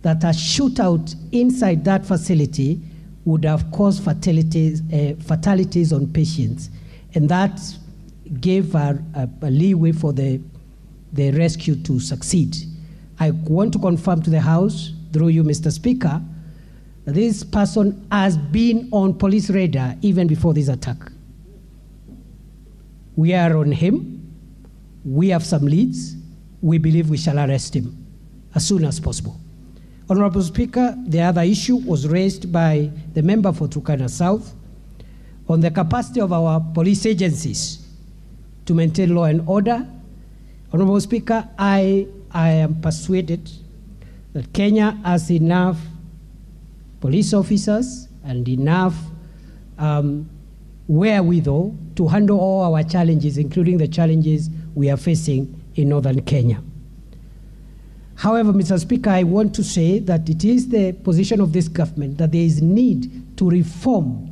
that a shootout inside that facility would have caused fatalities on patients, and that gave a leeway for the rescue to succeed. I want to confirm to the House, through you, Mr. Speaker, that this person has been on police radar even before this attack. We are on him. We have some leads. We believe we shall arrest him as soon as possible. Honorable Speaker, the other issue was raised by the member for Turkana South on the capacity of our police agencies to maintain law and order. Honorable Speaker, I am persuaded that Kenya has enough police officers and enough wherewithal to handle all our challenges, including the challenges we are facing in northern Kenya. However, Mr. Speaker, I want to say that it is the position of this government that there is need to reform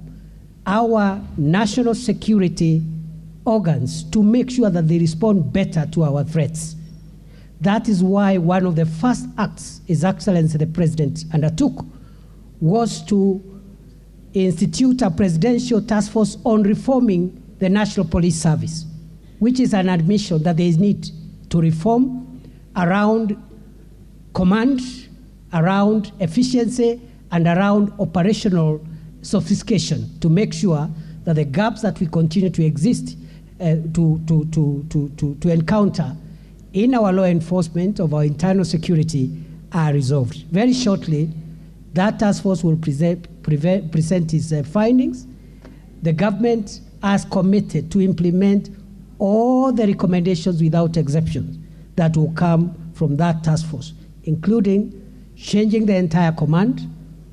our national security organs to make sure that they respond better to our threats. That is why one of the first acts His Excellency the President undertook was to institute a presidential task force on reforming the National Police Service, which is an admission that there is need to reform around command, around efficiency, and around operational sophistication to make sure that the gaps that we continue to exist, to encounter in our law enforcement of our internal security are resolved. Very shortly, that task force will present its findings. The government has committed to implement all the recommendations without exception that will come from that task force, including changing the entire command,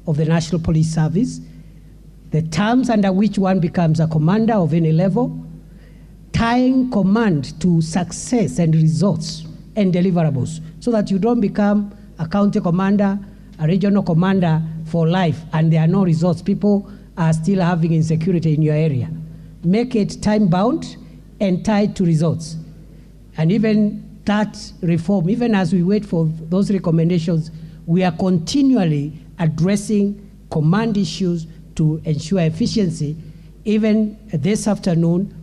of the National Police Service, the terms under which one becomes a commander of any level, tying command to success and results and deliverables, so that you don't become a county commander, a regional commander for life, and there are no results. People are still having insecurity in your area. Make it time-bound and tied to results. And even that reform, even as we wait for those recommendations, we are continually addressing command issues to ensure efficiency. Even this afternoon,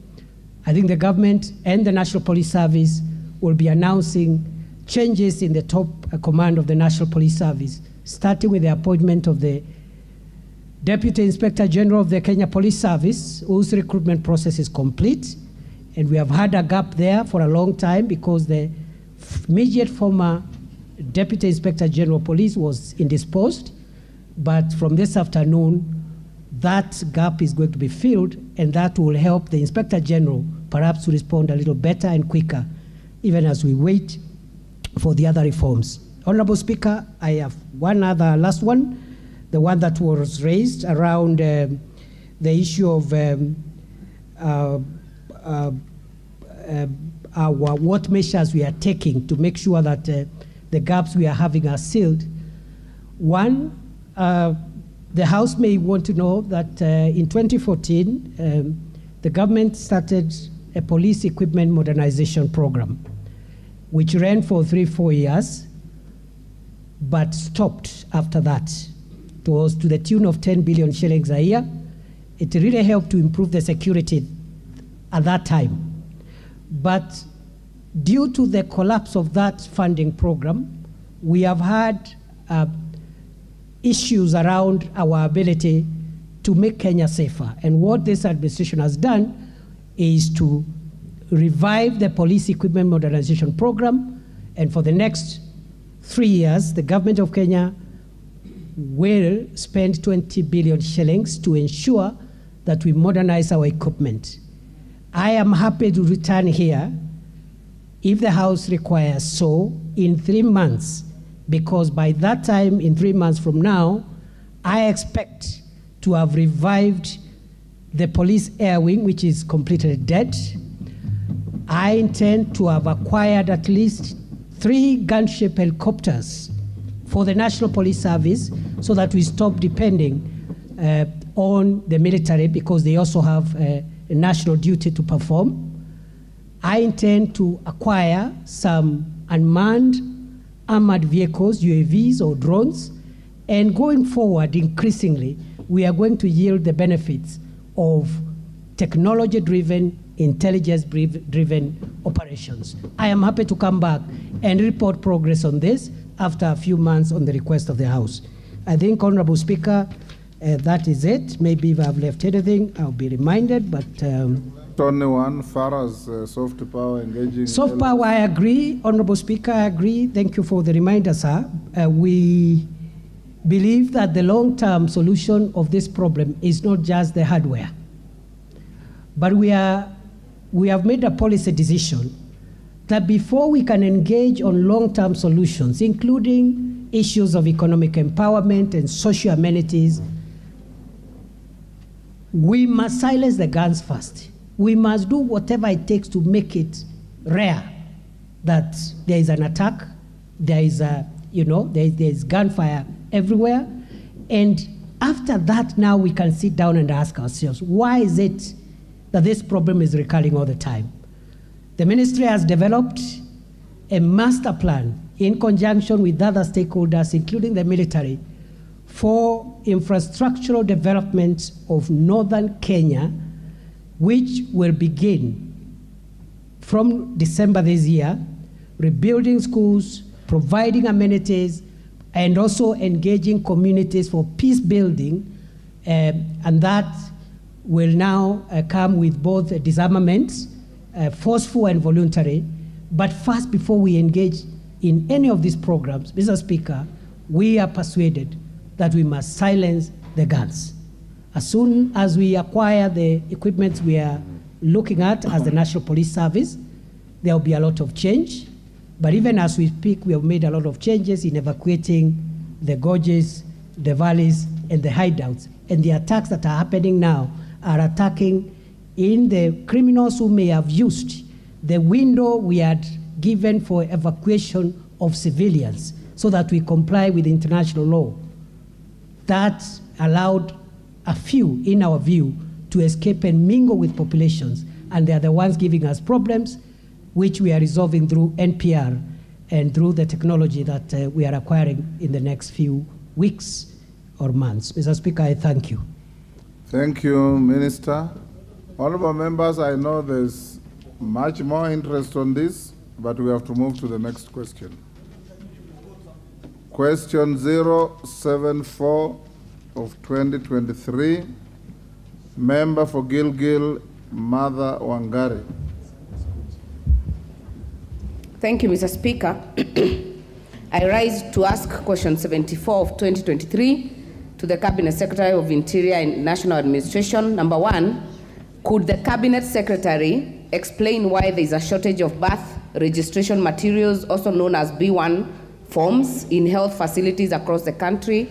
I think the government and the National Police Service will be announcing changes in the top command of the National Police Service, starting with the appointment of the Deputy Inspector General of the Kenya Police Service, whose recruitment process is complete. And we have had a gap there for a long time because the immediate former Deputy Inspector General of Police was indisposed. But from this afternoon, that gap is going to be filled, and that will help the Inspector General perhaps to respond a little better and quicker, even as we wait for the other reforms. Honorable Speaker, I have one other last one, the one that was raised around the issue of what measures we are taking to make sure that the gaps we are having are sealed. One, the House may want to know that in 2014, the government started a police equipment modernization program, which ran for 3-4 years, but stopped after that. It was to the tune of 10 billion shillings a year. It really helped to improve the security at that time. But due to the collapse of that funding program, we have had issues around our ability to make Kenya safer. And what this administration has done is to revive the police equipment modernization program. And for the next 3 years, the government of Kenya will spend 20 billion shillings to ensure that we modernize our equipment. I am happy to return here if the House requires so in 3 months, because by that time, in 3 months from now, I expect to have revived the police air wing, which is completely dead. I intend to have acquired at least 3 gunship helicopters for the National Police Service so that we stop depending on the military, because they also have a national duty to perform. I intend to acquire some unmanned armored vehicles, UAVs or drones, and going forward, increasingly, we are going to yield the benefits of technology-driven, intelligence-driven operations. I am happy to come back and report progress on this after a few months on the request of the House. I think, Honorable Speaker, that is it. Maybe if I've left anything, I'll be reminded, but... Only one, far as soft power engaging... Soft power, I agree. Honorable Speaker, I agree. Thank you for the reminder, sir. We believe that the long-term solution of this problem is not just the hardware. But we have made a policy decision that before we can engage on long-term solutions, including issues of economic empowerment and social amenities, we must silence the guns first. We must do whatever it takes to make it rare that there is an attack, there is there's gunfire everywhere. And after that, now we can sit down and ask ourselves, why is it that this problem is recurring all the time? The ministry has developed a master plan in conjunction with other stakeholders, including the military, for infrastructural development of northern Kenya, which will begin from December this year, rebuilding schools, providing amenities, and also engaging communities for peace building, and that will now come with both disarmament, forceful and voluntary. But first, before we engage in any of these programs, Mr. Speaker, we are persuaded that we must silence the guns. As soon as we acquire the equipment we are looking at as the National Police Service, there will be a lot of change. But even as we speak, we have made a lot of changes in evacuating the gorges, the valleys, and the hideouts. And the attacks that are happening now are attacking in the criminals who may have used the window we had given for evacuation of civilians so that we comply with international law. That allowed a few, in our view, to escape and mingle with populations, and they are the ones giving us problems, which we are resolving through NPR and through the technology that we are acquiring in the next few weeks or months. Mr. Speaker, I thank you. Thank you, Minister. Honorable members, I know there's much more interest on this, but we have to move to the next question. Question 074 of 2023, Member for Gilgil, Mother Wangari. Thank you, Mr. Speaker. I rise to ask question 74 of 2023 to the Cabinet Secretary of Interior and National Administration. Number one, could the Cabinet Secretary explain why there is a shortage of birth registration materials, also known as B1 forms, in health facilities across the country?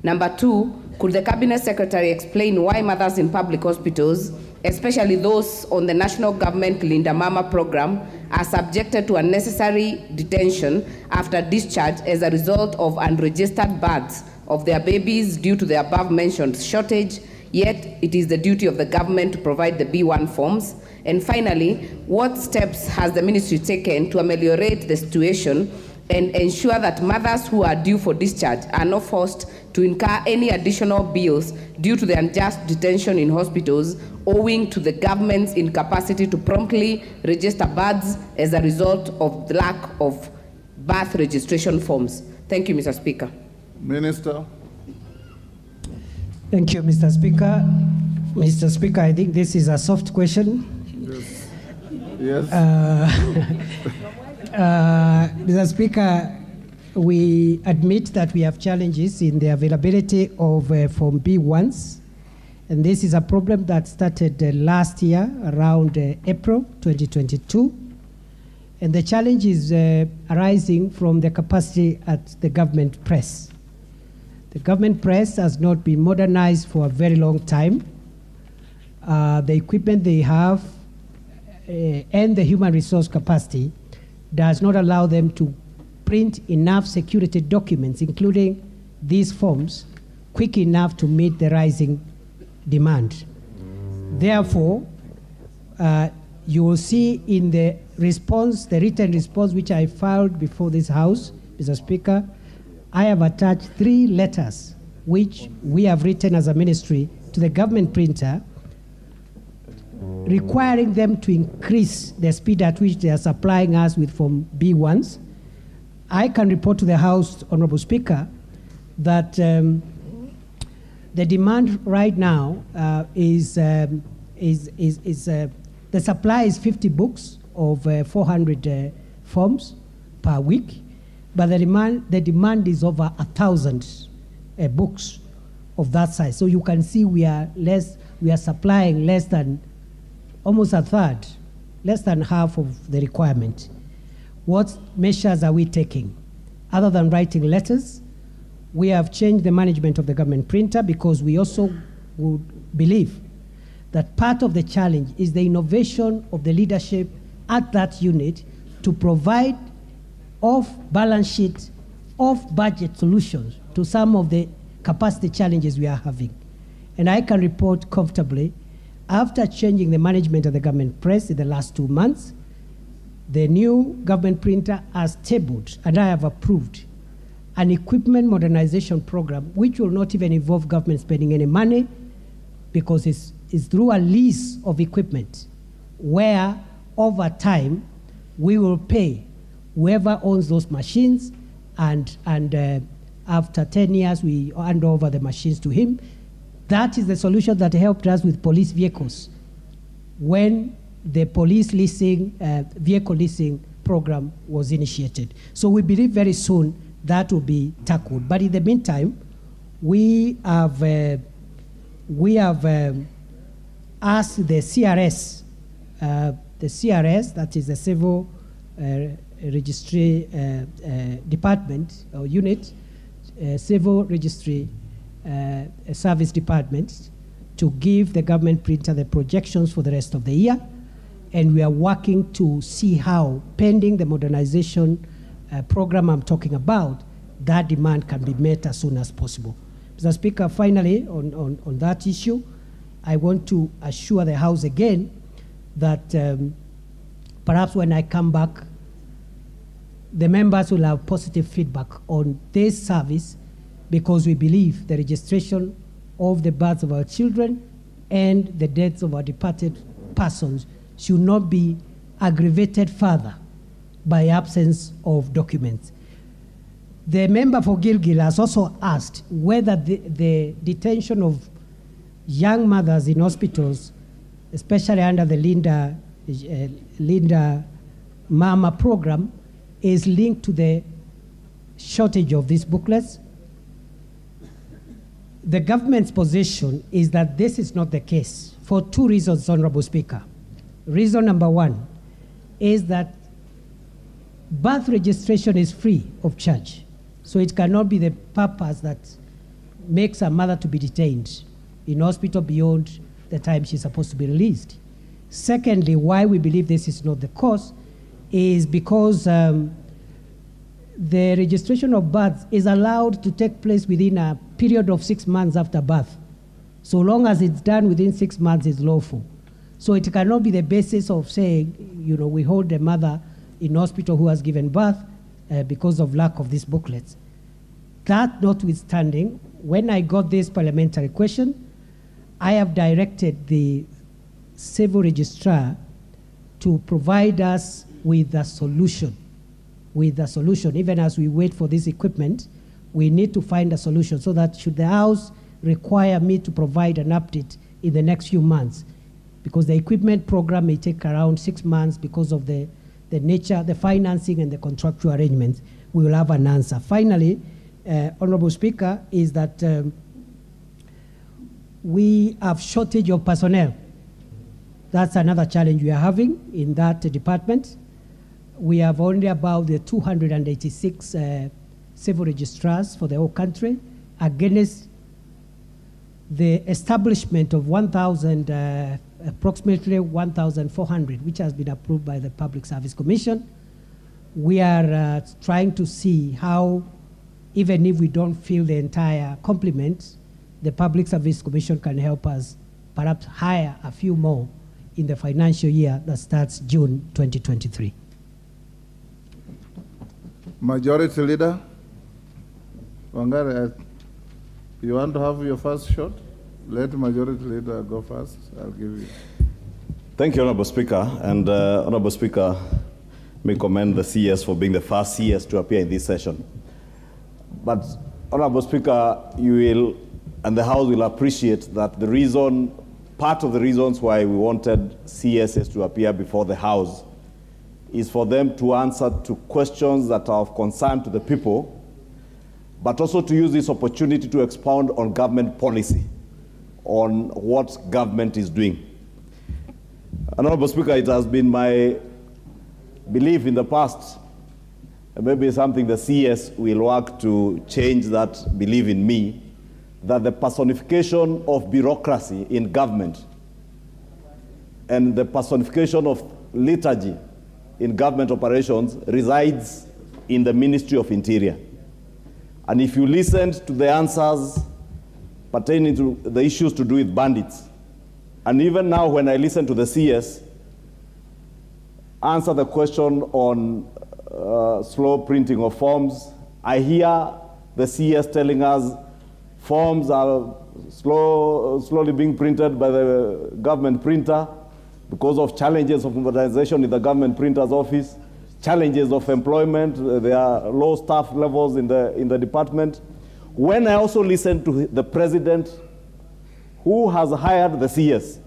Number two, could the Cabinet Secretary explain why mothers in public hospitals, especially those on the national government Linda Mama program, are subjected to unnecessary detention after discharge as a result of unregistered births of their babies due to the above-mentioned shortage, yet it is the duty of the government to provide the B1 forms? And finally, what steps has the ministry taken to ameliorate the situation and ensure that mothers who are due for discharge are not forced to incur any additional bills due to the unjust detention in hospitals owing to the government's incapacity to promptly register births as a result of the lack of birth registration forms? Thank you, Mr. Speaker. Minister. Thank you, Mr. Speaker. Mr. Speaker, I think this is a soft question. Yes. Mr. Speaker, we admit that we have challenges in the availability of Form B1s, and this is a problem that started last year around April 2022, and the challenge is arising from the capacity at the government press. The government press has not been modernized for a very long time. The equipment they have and the human resource capacity does not allow them to print enough security documents, including these forms, quick enough to meet the rising demand. Therefore, you will see in the response, the written response which I filed before this House, Mr. Speaker, I have attached 3 letters which we have written as a ministry to the government printer, requiring them to increase the speed at which they are supplying us with Form B1s. I can report to the House, Honorable Speaker, that the demand right now the supply is 50 books of 400 forms per week, but the demand is over 1,000 books of that size. So you can see we are supplying less than, almost a third, less than half of the requirement. What measures are we taking? Other than writing letters, we have changed the management of the government printer because we also would believe that part of the challenge is the innovation of the leadership at that unit to provide off-balance sheet, off-budget solutions to some of the capacity challenges we are having. And I can report comfortably, after changing the management of the government press in the last 2 months, the new government printer has tabled, and I have approved, an equipment modernization program which will not even involve government spending any money, because it's through a lease of equipment where over time we will pay whoever owns those machines, and after 10 years we hand over the machines to him. That is the solution that helped us with police vehicles when the police leasing, vehicle leasing program was initiated. So we believe very soon that will be tackled. But in the meantime, we have asked the CRS, that is the Civil Registry Department or Unit, Civil Registry service departments to give the government printer the projections for the rest of the year. And we are working to see how, pending the modernization program I'm talking about, that demand can be met as soon as possible. Mr. Speaker, finally, on that issue, I want to assure the House again that perhaps when I come back, the members will have positive feedback on this service, because we believe the registration of the births of our children and the deaths of our departed persons should not be aggravated further by absence of documents. The member for Gilgil has also asked whether the detention of young mothers in hospitals, especially under the Linda Mama program, is linked to the shortage of these booklets. The government's position is that this is not the case for two reasons, Honorable Speaker. Reason number one is that birth registration is free of charge, so it cannot be the purpose that makes a mother to be detained in hospital beyond the time she's supposed to be released. Secondly, why we believe this is not the cause is because the registration of births is allowed to take place within a period of 6 months after birth. So long as it's done within 6 months, it's lawful. So it cannot be the basis of saying, you know, we hold a mother in hospital who has given birth because of lack of these booklets. That notwithstanding, when I got this parliamentary question, I have directed the civil registrar to provide us with a solution. Even as we wait for this equipment, we need to find a solution so that should the House require me to provide an update in the next few months, because the equipment program may take around 6 months because of the nature, the financing and the contractual arrangements, we will have an answer. Finally, Honorable Speaker, is that we have shortage of personnel. That's another challenge we are having in that department. We have only about 286 civil registrars for the whole country, against the establishment of approximately 1,400, which has been approved by the Public Service Commission. We are trying to see how, even if we don't fill the entire complement, the Public Service Commission can help us perhaps hire a few more in the financial year that starts June 2023. Majority Leader, Wangari, you want to have your first shot? Let Majority Leader go first. I'll give you. Thank you, Honorable Speaker. And Honorable Speaker, may commend the CS for being the first CS to appear in this session. But Honorable Speaker, you will, and the House will appreciate that the reason, part of the reasons why we wanted CSs to appear before the House is for them to answer to questions that are of concern to the people, but also to use this opportunity to expound on government policy, on what government is doing. Honorable Speaker, it has been my belief in the past, and maybe something the CS will work to change that belief in me, that the personification of bureaucracy in government and the personification of liturgy in government operations resides in the Ministry of Interior. And if you listened to the answers pertaining to the issues to do with bandits, and even now when I listen to the CS answer the question on slow printing of forms, I hear the CS telling us forms are slowly being printed by the government printer because of challenges of modernization in the government printer's office, challenges of employment, there are low staff levels in the department. When I also listen to the president who has hired the CS,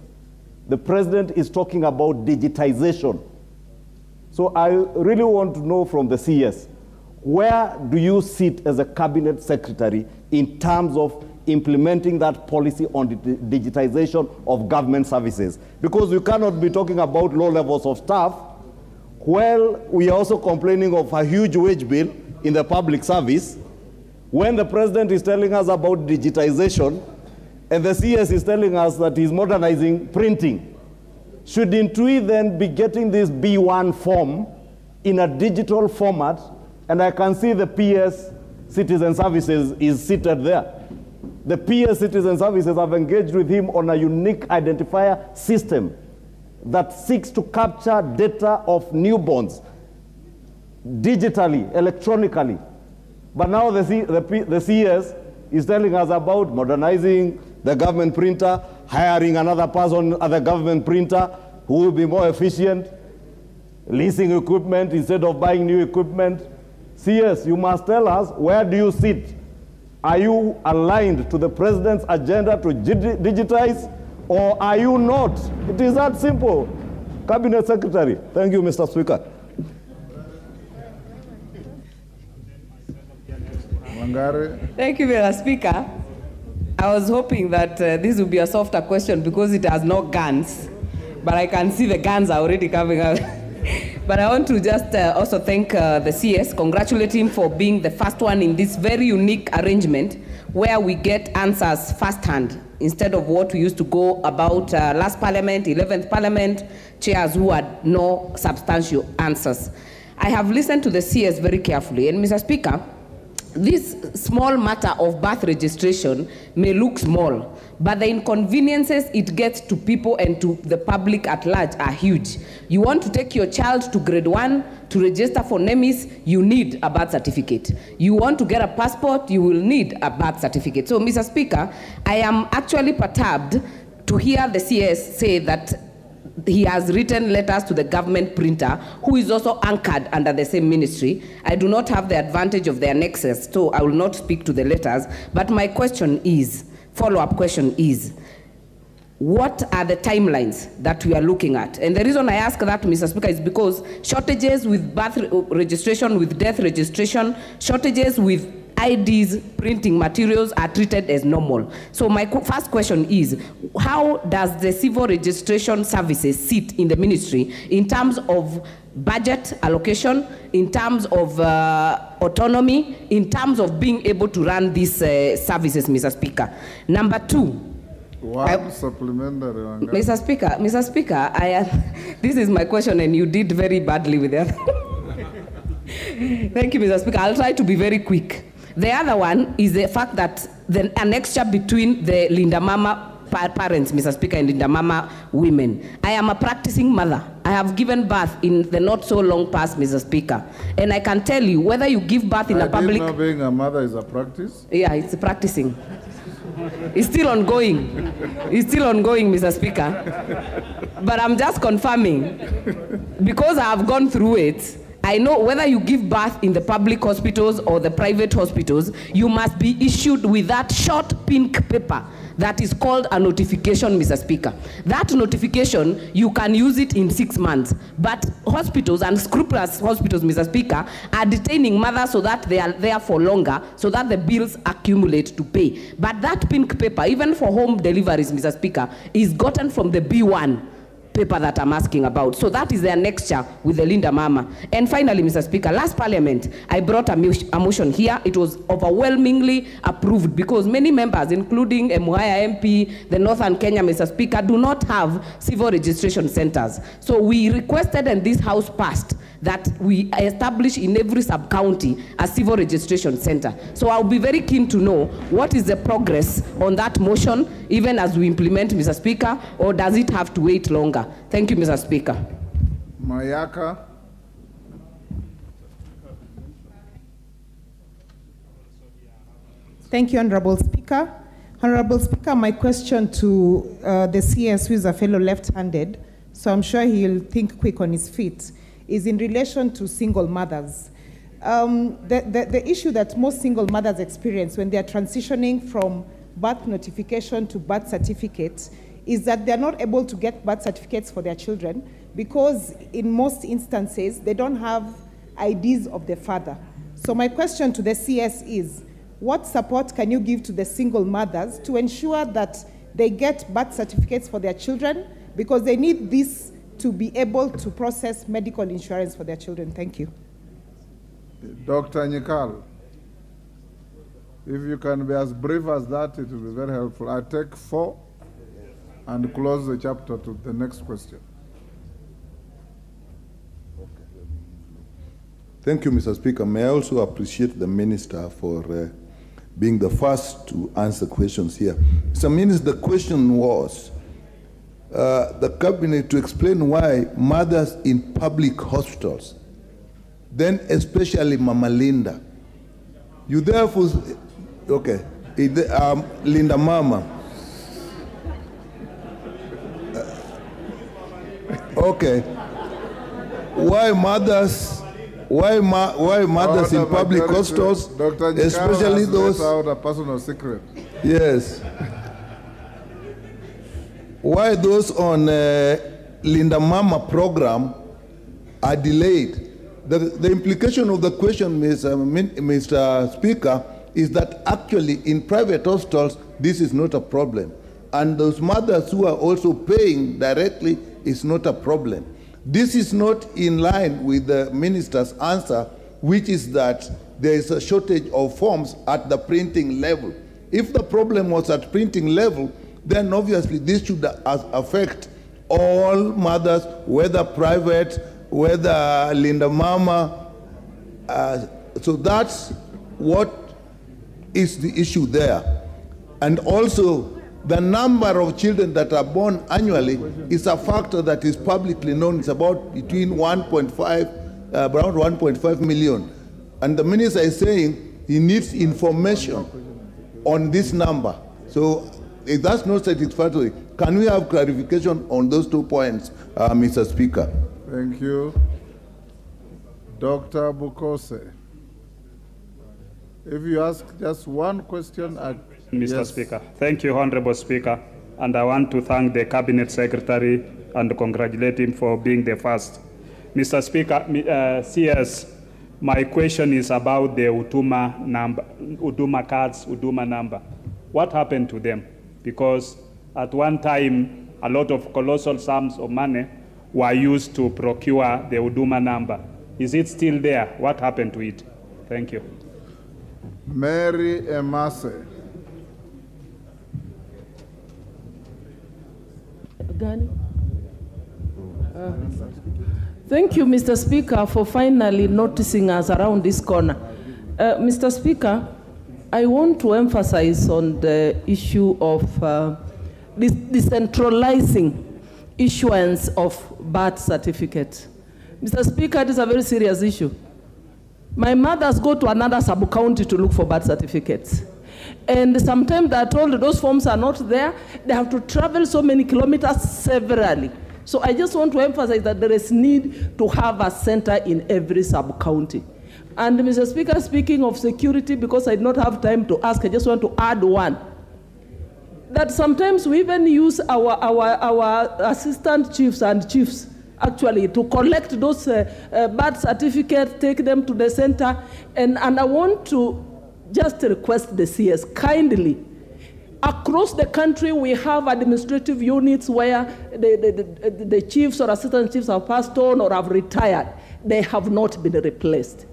the president is talking about digitization. So I really want to know from the CS, where do you sit as a cabinet secretary in terms of implementing that policy on the digitization of government services? Because you cannot be talking about low levels of staff while we are also complaining of a huge wage bill in the public service, When the president is telling us about digitization, and the CS is telling us that he's modernizing printing, shouldn't we then be getting this B1 form in a digital format? And I can see the PS Citizen Services is seated there. The PS Citizen Services have engaged with him on a unique identifier system that seeks to capture data of newborns digitally, electronically. But now the CS is telling us about modernizing the government printer, hiring another person at the government printer who will be more efficient, leasing equipment instead of buying new equipment. CS, you must tell us, where do you sit? Are you aligned to the president's agenda to digitize, or are you not? It is that simple. Cabinet Secretary. Thank you, Mr. Speaker. Thank you, Mr. Speaker. I was hoping that this would be a softer question because it has no guns, but I can see the guns are already coming out. But I want to just also thank the CS, congratulate him for being the first one in this very unique arrangement where we get answers firsthand instead of what we used to go about last parliament, 11th parliament, chairs who had no substantial answers. I have listened to the CS very carefully, and Mr. Speaker, this small matter of birth registration may look small, but the inconveniences it gets to people and to the public at large are huge. You want to take your child to grade 1 to register for NEMIS, you need a birth certificate. You want to get a passport, you will need a birth certificate. So, Mr. Speaker, I am actually perturbed to hear the CS say that he has written letters to the government printer, who is also anchored under the same ministry. I do not have the advantage of their nexus, so I will not speak to the letters. But my question is, follow-up question is, what are the timelines that we are looking at? And the reason I ask that, Mr. Speaker, is because shortages with birth registration, with death registration, shortages with IDs, printing materials are treated as normal. So my first question is, how does the civil registration services sit in the ministry in terms of budget allocation, in terms of autonomy, in terms of being able to run these services, Mr. Speaker? Number 2, supplementary. Mr. Speaker, this is my question, and you did very badly with that. Thank you, Mr. Speaker. I'll try to be very quick. The other one is the fact that the annexure between the Linda Mama parents, Mr. Speaker, and Linda Mama women. I am a practicing mother. I have given birth in the not so long past, Mr. Speaker. And I can tell you, whether you give birth in a public... Not being a mother is a practice? Yeah, it's practicing. It's still ongoing. It's still ongoing, Mr. Speaker. But I'm just confirming, because I have gone through it, I know whether you give birth in the public hospitals or the private hospitals, you must be issued with that short pink paper that is called a notification, Mr. Speaker. That notification, you can use it in 6 months. But hospitals, and scrupulous hospitals, Mr. Speaker, are detaining mothers so that they are there for longer, so that the bills accumulate to pay. But that pink paper, even for home deliveries, Mr. Speaker, is gotten from the B1 paper that I'm asking about. So that is their nexture with the Linda Mama. And finally, Mr. Speaker, last parliament, I brought a motion here. It was overwhelmingly approved because many members, including Muhaya MP, the Northern Kenya, Mr. Speaker, do not have civil registration centers. So we requested, and this House passed, that we establish in every sub-county a civil registration center. So I'll be very keen to know what is the progress on that motion, even as we implement, Mr. Speaker, or does it have to wait longer? Thank you, Mr. Speaker. Mayaka. Thank you, Honorable Speaker. Honorable Speaker, my question to the CS, who is a fellow left-handed, so I'm sure he'll think quick on his feet, is in relation to single mothers. The issue that most single mothers experience when they are transitioning from birth notification to birth certificate is that they're not able to get birth certificates for their children because in most instances, they don't have IDs of the father. So my question to the CS is, what support can you give to the single mothers to ensure that they get birth certificates for their children, because they need this to be able to process medical insurance for their children? Thank you. Dr. Nyikal. If you can be as brief as that, it will be very helpful. I take 4 and close the chapter to the next question. Thank you, Mr. Speaker. May I also appreciate the Minister for being the first to answer questions here. Mr. Minister, the question was the Cabinet to explain why mothers in public hospitals, then especially Mama Linda, you therefore, okay, Linda Mama. Okay. Why mothers in public hospitals, especially those out a personal secret. Yes. Why those on Linda Mama program are delayed? The implication of the question, Mr. Speaker, is that actually in private hospitals, this is not a problem. And those mothers who are also paying directly is not a problem. This is not in line with the minister's answer, which is that there is a shortage of forms at the printing level. If the problem was at printing level, then obviously this should affect all mothers, whether private, whether Linda Mama. So that's what is the issue there. And also, the number of children that are born annually is a factor that is publicly known. It's about between 1.5, around 1.5 million. And the minister is saying he needs information on this number. So if that's not satisfactory, can we have clarification on those 2 points, Mr. Speaker? Thank you. Dr. Bukose. If you ask just one question, Mr. Yes. Speaker. Thank you, Honorable Speaker. And I want to thank the Cabinet Secretary and congratulate him for being the first. Mr. Speaker, CS, my question is about the Huduma number, Huduma cards, Huduma number. What happened to them? Because at one time, a lot of colossal sums of money were used to procure the Huduma number. Is it still there? What happened to it? Thank you. Mary Emase. Thank you, Mr. Speaker, for finally noticing us around this corner. Mr. Speaker, I want to emphasize on the issue of decentralizing issuance of birth certificates. Mr. Speaker, it is a very serious issue. My mothers go to another sub-county to look for birth certificates. And sometimes they are told those forms are not there. They have to travel so many kilometers severally. So I just want to emphasize that there is need to have a center in every sub-county. And Mr. Speaker, speaking of security, because I do not have time to ask, I just want to add one. That sometimes we even use our assistant chiefs and chiefs actually to collect those birth certificates, take them to the center. And I want to just request the CS kindly. Across the country, we have administrative units where the chiefs or assistant chiefs have passed on or have retired. They have not been replaced.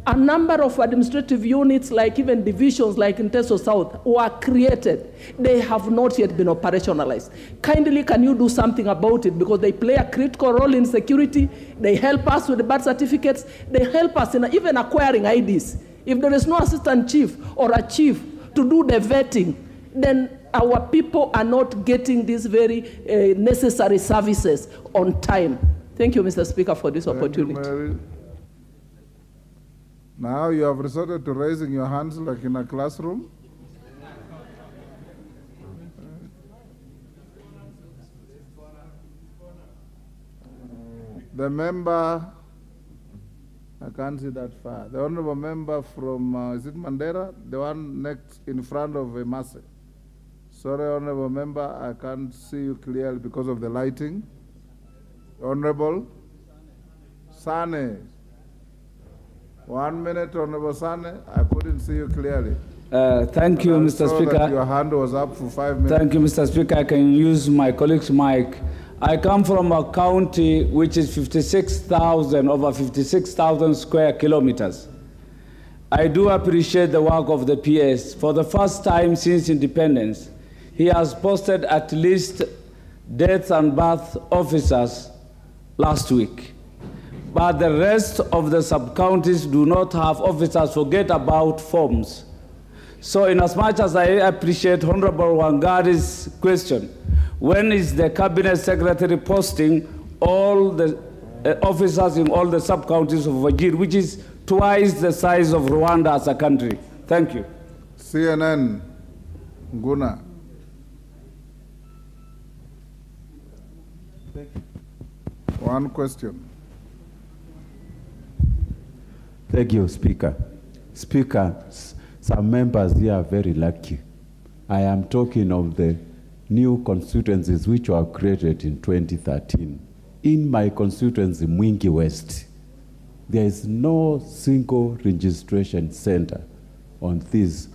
A number of administrative units, like even divisions like in Teso South, were created. They have not yet been operationalized. Kindly, can you do something about it? Because they play a critical role in security. They help us with the birth certificates. They help us in even acquiring IDs. If there is no assistant chief or a chief to do the vetting, then our people are not getting these very necessary services on time. Thank you, Mr. Speaker, for this opportunity. Now you have resorted to raising your hands like in a classroom. The member, I can't see that far. The honorable member from, is it Mandera? The one next in front of Emase. Sorry, honorable member, I can't see you clearly because of the lighting. Honorable Sane. 1 minute, Honorable Sane. I couldn't see you clearly. Thank you, Mr. Speaker. That your hand was up for 5 minutes. Thank you, Mr. Speaker. I can use my colleague's mic. I come from a county which is over 56,000 square kilometers. I do appreciate the work of the PS. For the first time since independence, he has posted at least death and birth officers last week. But the rest of the sub-counties do not have officers. Forget about forms. So in as much as I appreciate Honorable Wangari's question, when is the Cabinet Secretary posting all the officers in all the sub-counties of Wajir, which is twice the size of Rwanda as a country? Thank you. CNN, Nguna. One question. Thank you, Speaker. Speaker, some members here are very lucky. I am talking of the new constituencies which were created in 2013. In my constituency, Mwingi West, there is no single registration center on this.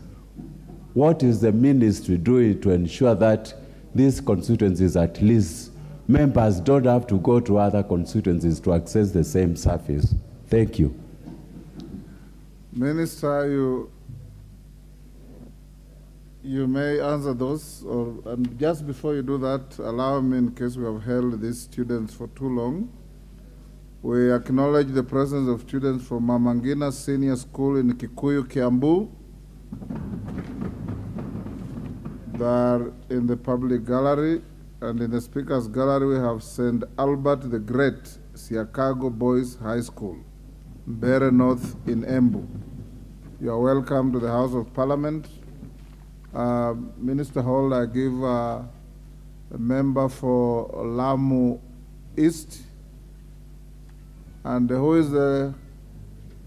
What is the ministry doing to ensure that these constituencies, at least members don't have to go to other constituencies to access the same service? Thank you. Minister, you may answer those, and just before you do that, allow me, in case we have held these students for too long, we acknowledge the presence of students from Mamangina Senior School in Kikuyu, Kiambu. They are in the public gallery, and in the Speaker's gallery we have St. Albert the Great, Siakago Boys High School, Mbere North in Embu. You are welcome to the House of Parliament. Minister Hall, I give a member for Lamu East. And who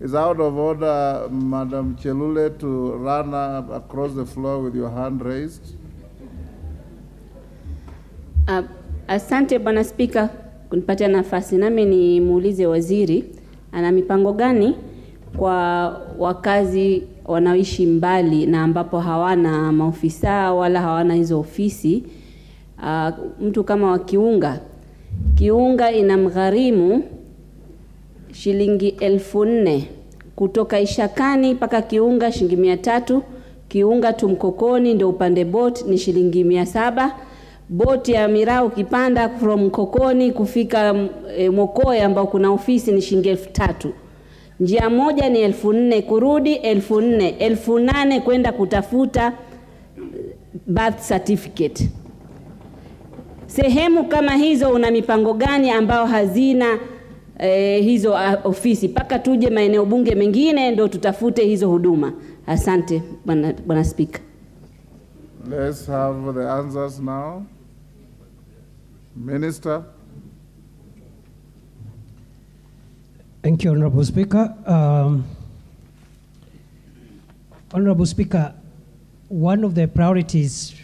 is out of order, Madam Chelule, to run across the floor with your hand raised. Asante Bwana Spika kunipatia nafasi. Nami ni muulize waziri ana mipango gani kwa wakazi wanaoishi mbali na ambapo hawana maofisa wala hawana hizo ofisi. Mtu kama wa Kiunga inamgharimu shilingi 4,000 kutoka Ishakani mpaka Kiunga shilingi 300, Kiunga Tumkokoni ndio upande boat ni shilingi 700, boat ya Mirau kipanda from Mkokoni kufika Mokoe ambao kuna ofisi ni shilingi 3,000. Njia moja ni 4,000 kurudi 4,000, 8,000 kwenda kutafuta birth certificate. Sehemu kama hizo una mipango gani ambao hazina hizo ofisi paka tuje maeneo bunge mengine ndo tutafute hizo huduma? Asante Bwana Speaker. Let's have the answers now. Minister. Thank you, Honorable Speaker. Honorable Speaker, one of the priorities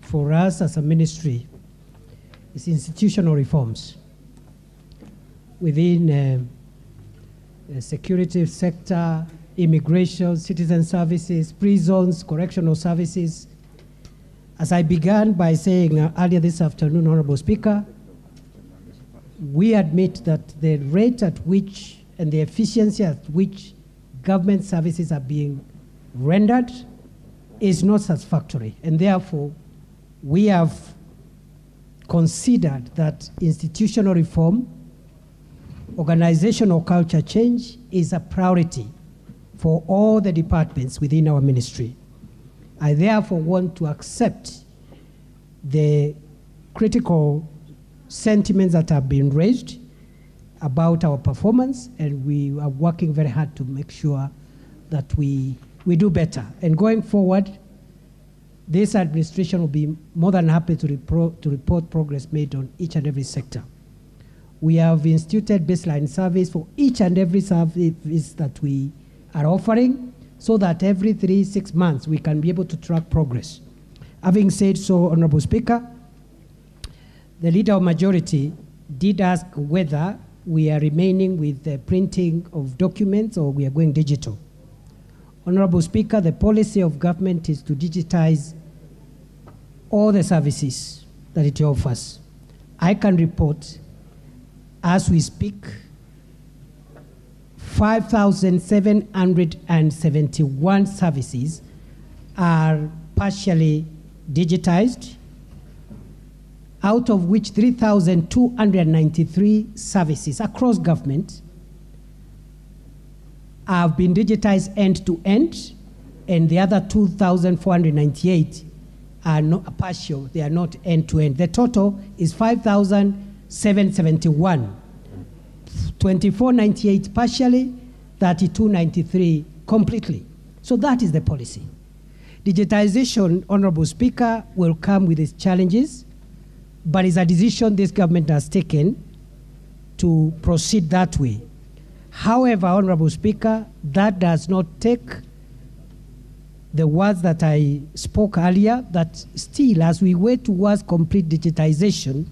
for us as a ministry is institutional reforms within the security sector, immigration, citizen services, prisons, correctional services. As I began by saying earlier this afternoon, Honorable Speaker, we admit that the rate at which and the efficiency at which government services are being rendered is not satisfactory, and therefore we have considered that institutional reform, organizational culture change is a priority for all the departments within our ministry. I therefore want to accept the critical sentiments that have been raised about our performance, and we are working very hard to make sure that we do better. And going forward, this administration will be more than happy to report progress made on each and every sector. We have instituted baseline surveys for each and every service that we are offering, so that every 3-6 months we can be able to track progress. Having said so, Honorable Speaker, the Leader of Majority did ask whether we are remaining with the printing of documents or we are going digital. Honorable Speaker, the policy of government is to digitize all the services that it offers. I can report, as we speak, 5,771 services are partially digitized, out of which 3,293 services across government have been digitized end-to-end, and the other 2,498 are not partial, they are not end-to-end. The total is 5,771, 2,498 partially, 3,293 completely. So that is the policy. Digitization, Honorable Speaker, will come with its challenges, but it's a decision this government has taken to proceed that way. However, Honorable Speaker, that does not take the words that I spoke earlier, that still, as we wait towards complete digitization,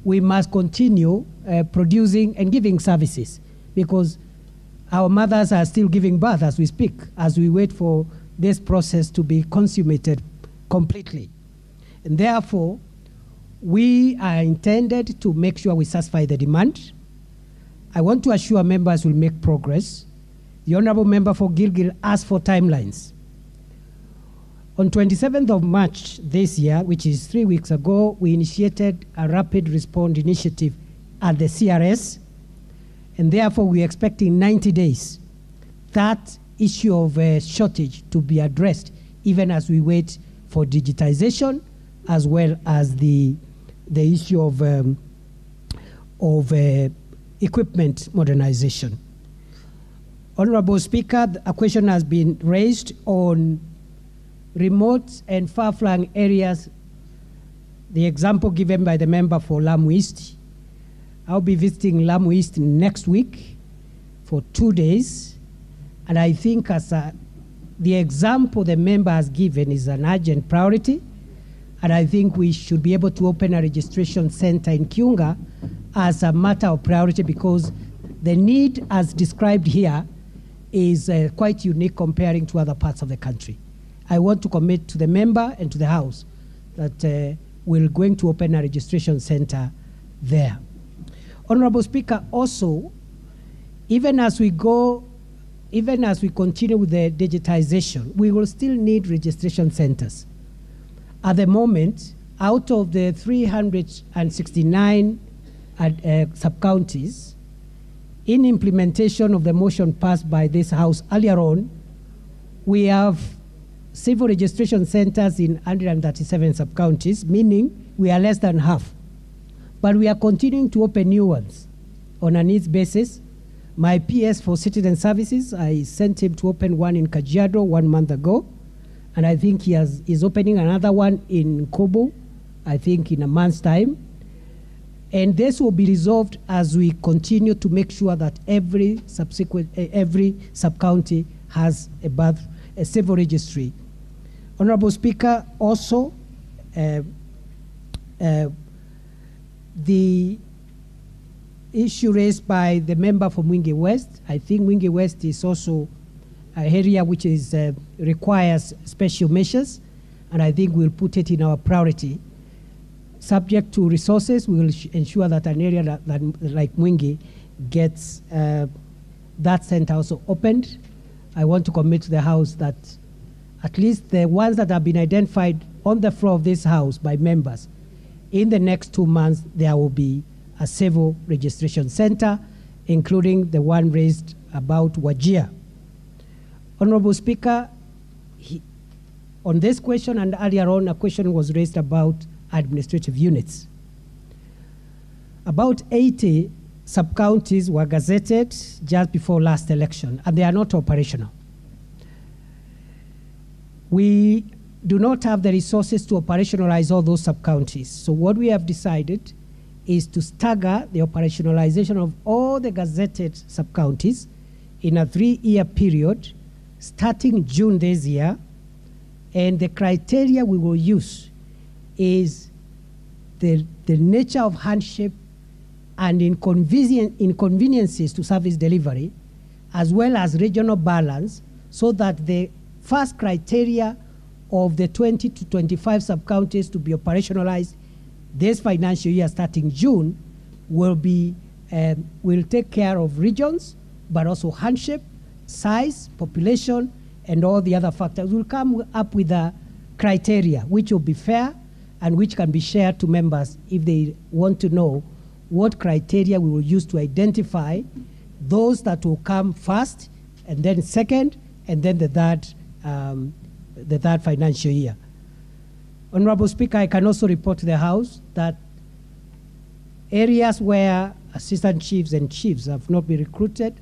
we must continue producing and giving services, because our mothers are still giving birth as we speak, as we wait for this process to be consummated completely. And therefore, we are intended to make sure we satisfy the demand. I want to assure members we'll make progress. The Honorable Member for Gilgil asked for timelines. On 27th of March this year, which is 3 weeks ago, we initiated a rapid response initiative at the CRS, and therefore we're expecting 90 days. That issue of shortage to be addressed, even as we wait for digitization, as well as the issue of equipment modernization. Honorable Speaker, a question has been raised on remote and far-flung areas, the example given by the member for Lamu East. I'll be visiting Lamu East next week for 2 days, and I think the example the member has given is an urgent priority, and I think we should be able to open a registration center in Kiunga as a matter of priority, because the need as described here is quite unique comparing to other parts of the country. I want to commit to the member and to the House that we're going to open a registration center there. Honorable Speaker, also, even as we continue with the digitization, we will still need registration centers. At the moment, out of the 369 sub-counties, in implementation of the motion passed by this House earlier on, we have civil registration centers in 137 sub-counties, meaning we are less than half. But we are continuing to open new ones on a needs basis. My PS for Citizen Services, I sent him to open one in Kajiado 1 month ago, and I think he's opening another one in Kobo, I think in a month's time. And this will be resolved as we continue to make sure that every sub-county has a civil registry. Honorable Speaker, also, the issue raised by the member from Mwingi West, I think Mwingi West is also an area which requires special measures, and I think we'll put it in our priority. Subject to resources, we will ensure that an area that like Mwingi gets that center also opened. I want to commit to the House that at least the ones that have been identified on the floor of this House by members, in the next 2 months, there will be a civil registration center, including the one raised about Wajir. Honorable Speaker, on this question and earlier on, a question was raised about administrative units. About 80 sub-counties were gazetted just before last election, and they are not operational. We do not have the resources to operationalize all those sub-counties. So what we have decided is to stagger the operationalization of all the gazetted sub-counties in a 3-year period, starting June this year. And the criteria we will use is the nature of hardship and inconveniences to service delivery, as well as regional balance, so that the first criteria of the 20 to 25 sub-counties to be operationalized this financial year starting June will take care of regions but also handshake, size, population, and all the other factors. We'll come up with a criteria which will be fair and which can be shared to members if they want to know what criteria we will use to identify those that will come first, and then second, and then the third financial year. Honorable Speaker, I can also report to the House that areas where assistant chiefs and chiefs have not been recruited,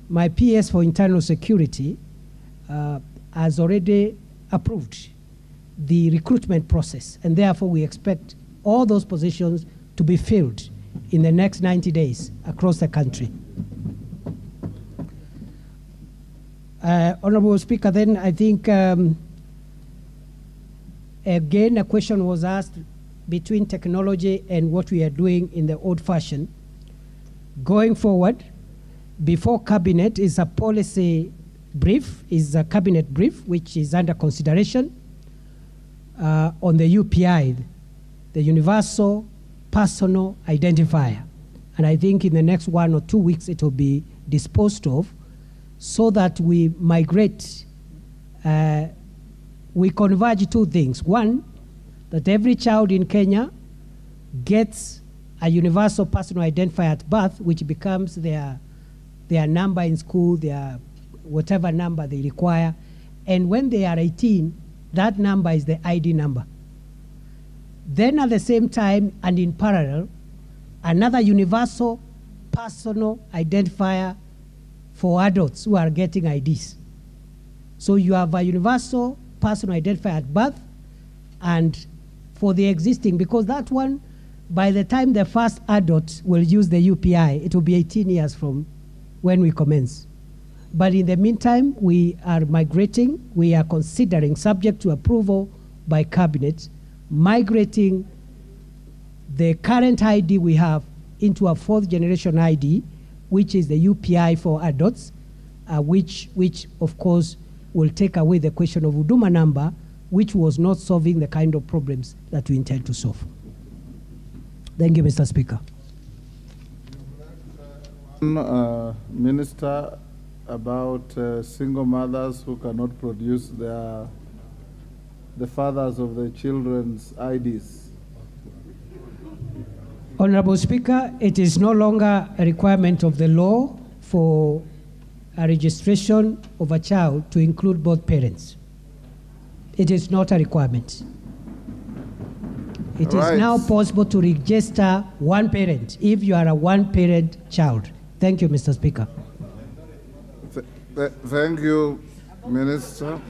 my PS for internal security has already approved the recruitment process, and therefore we expect all those positions to be filled in the next 90 days across the country. Honorable Speaker, then I think again a question was asked between technology and what we are doing in the old fashion. Going forward, before cabinet is a policy brief, is a cabinet brief which is under consideration on the UPI, the Universal Personal Identifier. And I think in the next 1 or 2 weeks it will be disposed of so that we migrate, we converge two things. One, that every child in Kenya gets a universal personal identifier at birth, which becomes their number in school, their whatever number they require. And when they are 18, that number is the ID number. Then at the same time and in parallel, another universal personal identifier for adults who are getting IDs. So you have a universal personal identifier at birth, and for the existing, because that one, by the time the first adult will use the UPI, it will be 18 years from when we commence. But in the meantime, we are migrating, we are considering, subject to approval by cabinet, migrating the current ID we have into a 4th generation ID, which is the UPI for adults, which of course will take away the question of Huduma number, which was not solving the kind of problems that we intend to solve. Thank you, Mr. Speaker. Minister, about single mothers who cannot produce the fathers of the children's IDs. Honorable Speaker, it is no longer a requirement of the law for a registration of a child to include both parents. It is not a requirement. It is now possible to register one parent if you are a one-parent child. Thank you, Mr. Speaker. Thank you, Minister.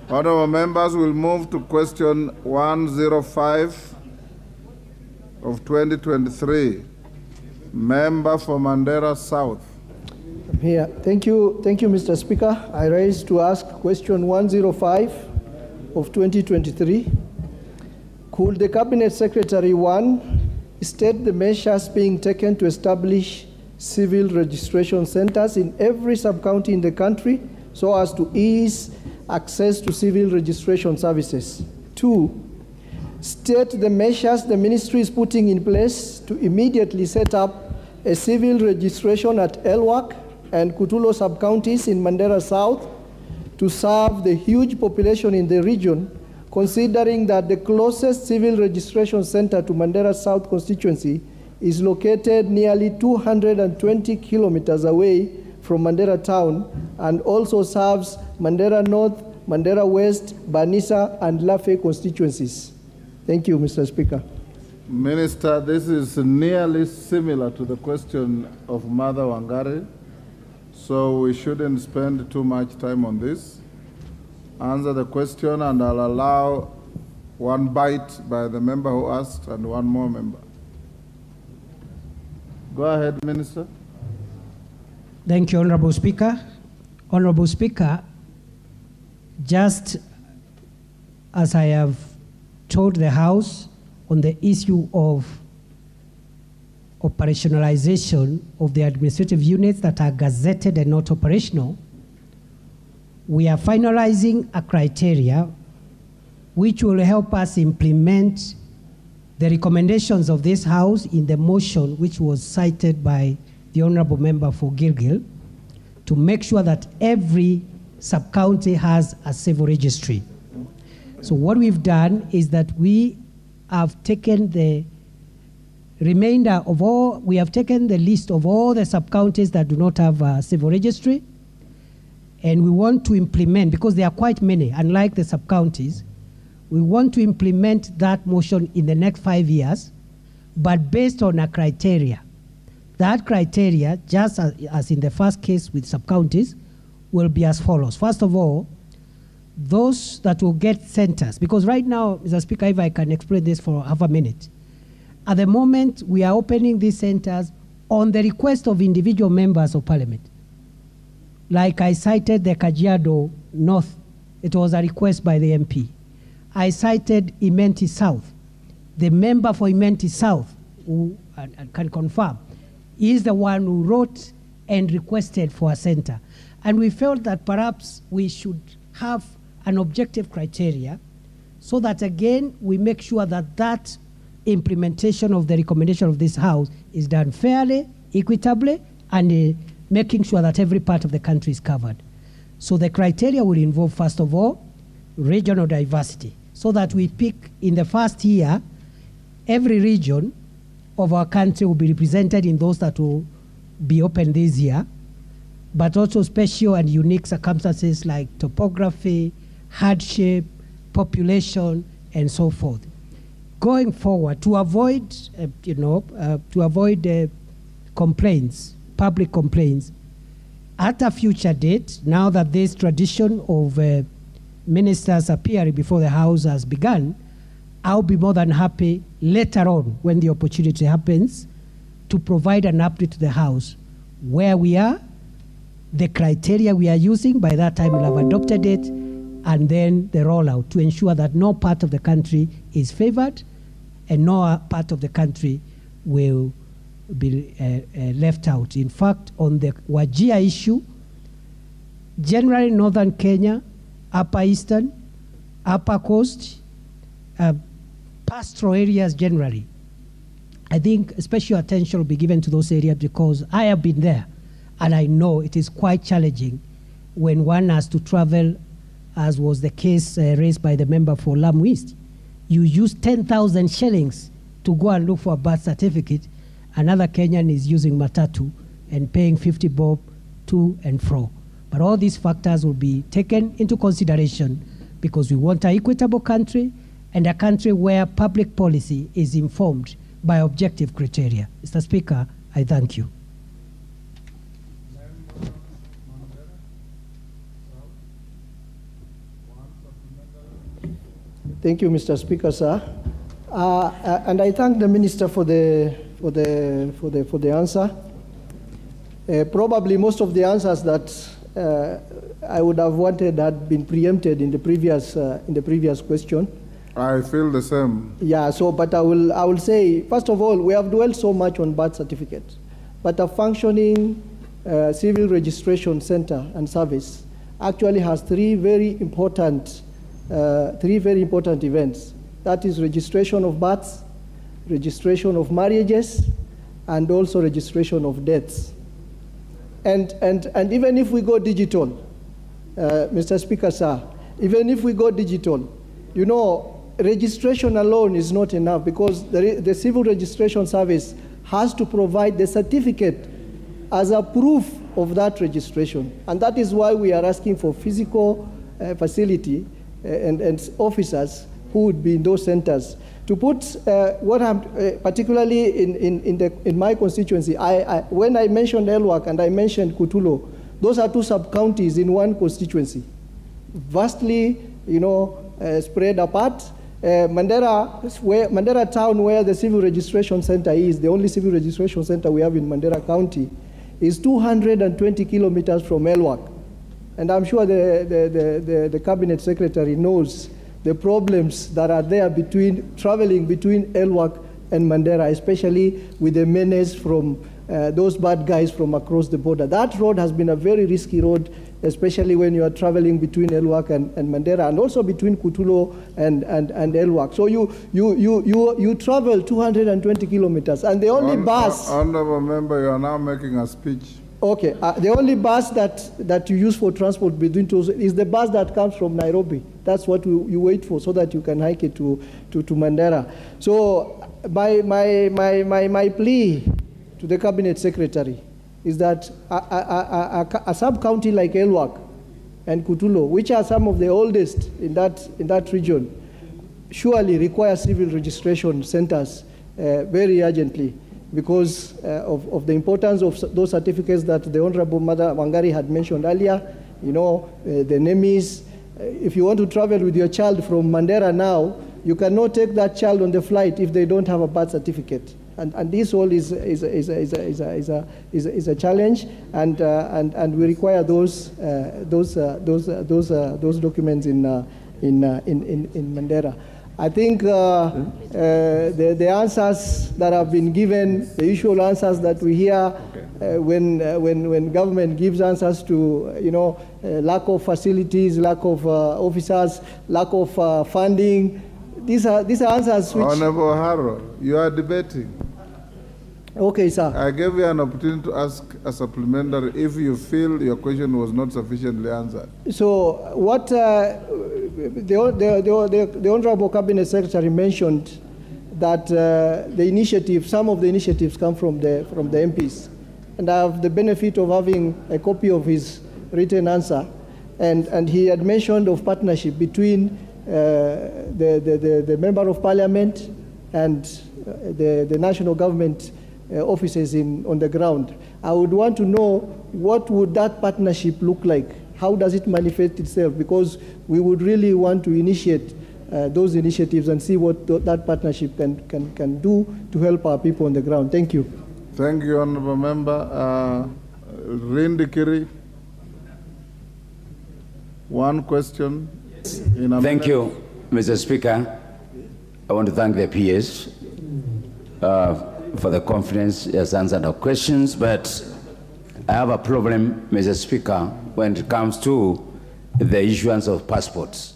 Honorable members, will move to question 105 of 2023. Member for Mandera South. I'm here. Thank you, Mr. Speaker. I raise to ask question 105 of 2023. Could the Cabinet Secretary, 1, state the measures being taken to establish civil registration centers in every sub-county in the country so as to ease access to civil registration services? 2, state the measures the ministry is putting in place to immediately set up a civil registration at Elwak and Kutulo sub-counties in Mandera South to serve the huge population in the region, considering that the closest civil registration center to Mandera South constituency is located nearly 220 kilometers away from Mandera town and also serves Mandera North, Mandera West, Banisa, and Lafe constituencies. Thank you, Mr. Speaker. Minister, this is nearly similar to the question of Mother Wangari, so we shouldn't spend too much time on this. Answer the question, and I'll allow one bite by the member who asked and one more member. Go ahead, Minister. Thank you, Honorable Speaker. Honorable Speaker, just as I have told the House on the issue of operationalization of the administrative units that are gazetted and not operational, we are finalizing a criteria which will help us implement the recommendations of this House in the motion which was cited by the honorable member for Gilgil, to make sure that every sub-county has a civil registry. So what we've done is that we have taken the remainder of all, we have taken the list of all the sub-counties that do not have a civil registry, and we want to implement, because there are quite many, unlike the sub-counties, we want to implement that motion in the next 5 years, but based on a criteria. That criteria, just as in the first case with sub-counties, will be as follows. First of all, those that will get centers, because right now, Mr. Speaker, if I can explain this for half a minute, at the moment, we are opening these centers on the request of individual members of parliament. Like I cited the Kajiado North, it was a request by the MP. I cited Imenti South. The member for Imenti South, who can confirm, is the one who wrote and requested for a center. And we felt that perhaps we should have an objective criteria so that, again, we make sure that that implementation of the recommendation of this House is done fairly, equitably, and making sure that every part of the country is covered. So the criteria will involve, first of all, regional diversity, so that we pick in the first year, every region of our country will be represented in those that will be open this year, but also special and unique circumstances like topography, hardship, population, and so forth. Going forward, to avoid, complaints, public complaints, at a future date, now that this tradition of ministers appearing before the House has begun, I'll be more than happy later on, when the opportunity happens, to provide an update to the House where we are, the criteria we are using. By that time, we'll have adopted it, and then the rollout to ensure that no part of the country is favored and no part of the country will be left out. In fact, on the Wajir issue, generally Northern Kenya, Upper Eastern, Upper Coast, pastoral areas generally, I think special attention will be given to those areas, because I have been there and I know it is quite challenging when one has to travel, as was the case raised by the member for Lamu East. You use 10,000 shillings to go and look for a birth certificate. Another Kenyan is using matatu and paying 50 bob to and fro. But all these factors will be taken into consideration, because we want an equitable country and a country where public policy is informed by objective criteria. Mr. Speaker, I thank you. Thank you, Mr. Speaker, sir. And I thank the minister for the answer. Probably most of the answers that I would have wanted had been preempted in the previous question. I feel the same. Yeah. So, but I will say, first of all, we have dwelled so much on birth certificates, but a functioning civil registration center and service actually has three very important events. That is registration of births, registration of marriages, and also registration of deaths. And even if we go digital, Mr. Speaker, sir, even if we go digital, you know, registration alone is not enough, because the civil registration service has to provide the certificate as a proof of that registration. And that is why we are asking for physical facility and officers who would be in those centers. To put what I'm, particularly in my constituency, when I mentioned Elwak and I mentioned Kutulo, those are two sub-counties in one constituency, vastly, you know, spread apart. Mandera town, where the civil registration center is, the only civil registration center we have in Mandera County, is 220 kilometers from Elwak. And I'm sure the cabinet secretary knows the problems that are there traveling between Elwak and Mandera, especially with the menace from those bad guys from across the border. That road has been a very risky road especially when you are traveling between Elwak and Mandera, and also between Kutulo and Elwak. So you travel 220 kilometers, and the only bus... Honorable member, you are now making a speech. Okay, the only bus that you use for transport between two is the bus that comes from Nairobi. That's what you wait for, so that you can hike it to Mandera. So my plea to the Cabinet Secretary is that a sub-county like Elwak and Kutulo, which are some of the oldest in that region, surely require civil registration centers very urgently, because of the importance of those certificates that the Honorable Mother Wangari had mentioned earlier. You know, the NEMIS. If you want to travel with your child from Mandera now, you cannot take that child on the flight if they don't have a birth certificate. And this all is a challenge, and we require those documents in Mandera. I think the answers that have been given, the usual answers that we hear when government gives answers to, lack of facilities, lack of officers, lack of funding. These are answers which... Honorable Harrow, you are debating. Okay, sir. I gave you an opportunity to ask a supplementary if you feel your question was not sufficiently answered. So what the Honorable Cabinet Secretary mentioned, that some of the initiatives come from the MPs. And I have the benefit of having a copy of his written answer. And he had mentioned of partnership between the Member of Parliament and the national government offices on the ground. I would want to know, what would that partnership look like? How does it manifest itself? Because we would really want to initiate those initiatives and see what that partnership can do to help our people on the ground. Thank you. Thank you, Honorable Member. Rindikiri, one question. Thank you, Mr. Speaker. I want to thank the PS for the confidence he has answered our questions, but I have a problem, Mr. Speaker, when it comes to the issuance of passports.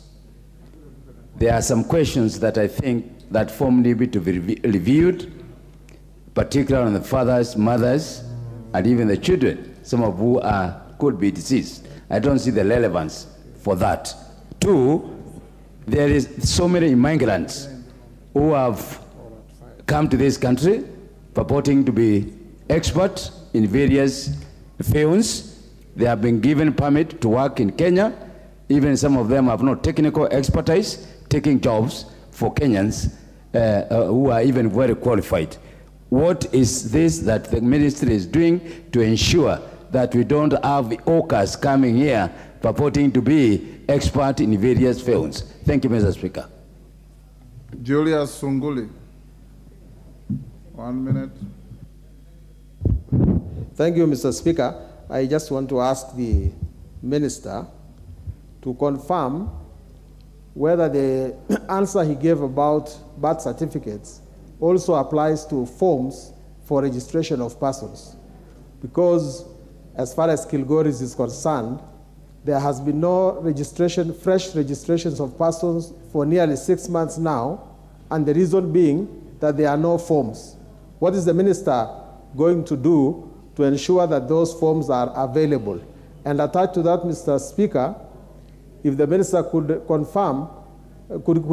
There are some questions that I think that form need to be reviewed, particularly on the fathers, mothers, and even the children, some of who could be deceased. I don't see the relevance for that. Two, there is so many immigrants who have come to this country purporting to be experts in various fields. They have been given permit to work in Kenya. Even some of them have no technical expertise, taking jobs for Kenyans who are even very qualified. What is this that the ministry is doing to ensure that we don't have hawkers coming here purporting to be expert in various fields? Thank you, Mr. Speaker. Julius Sunguli. 1 minute. Thank you, Mr. Speaker. I just want to ask the Minister to confirm whether the answer he gave about birth certificates also applies to forms for registration of persons. Because as far as Kilgoris is concerned, there has been no fresh registrations of persons for nearly 6 months now, and the reason being that there are no forms. What is the minister going to do to ensure that those forms are available? And attached to that, Mr. Speaker, if the minister could confirm, could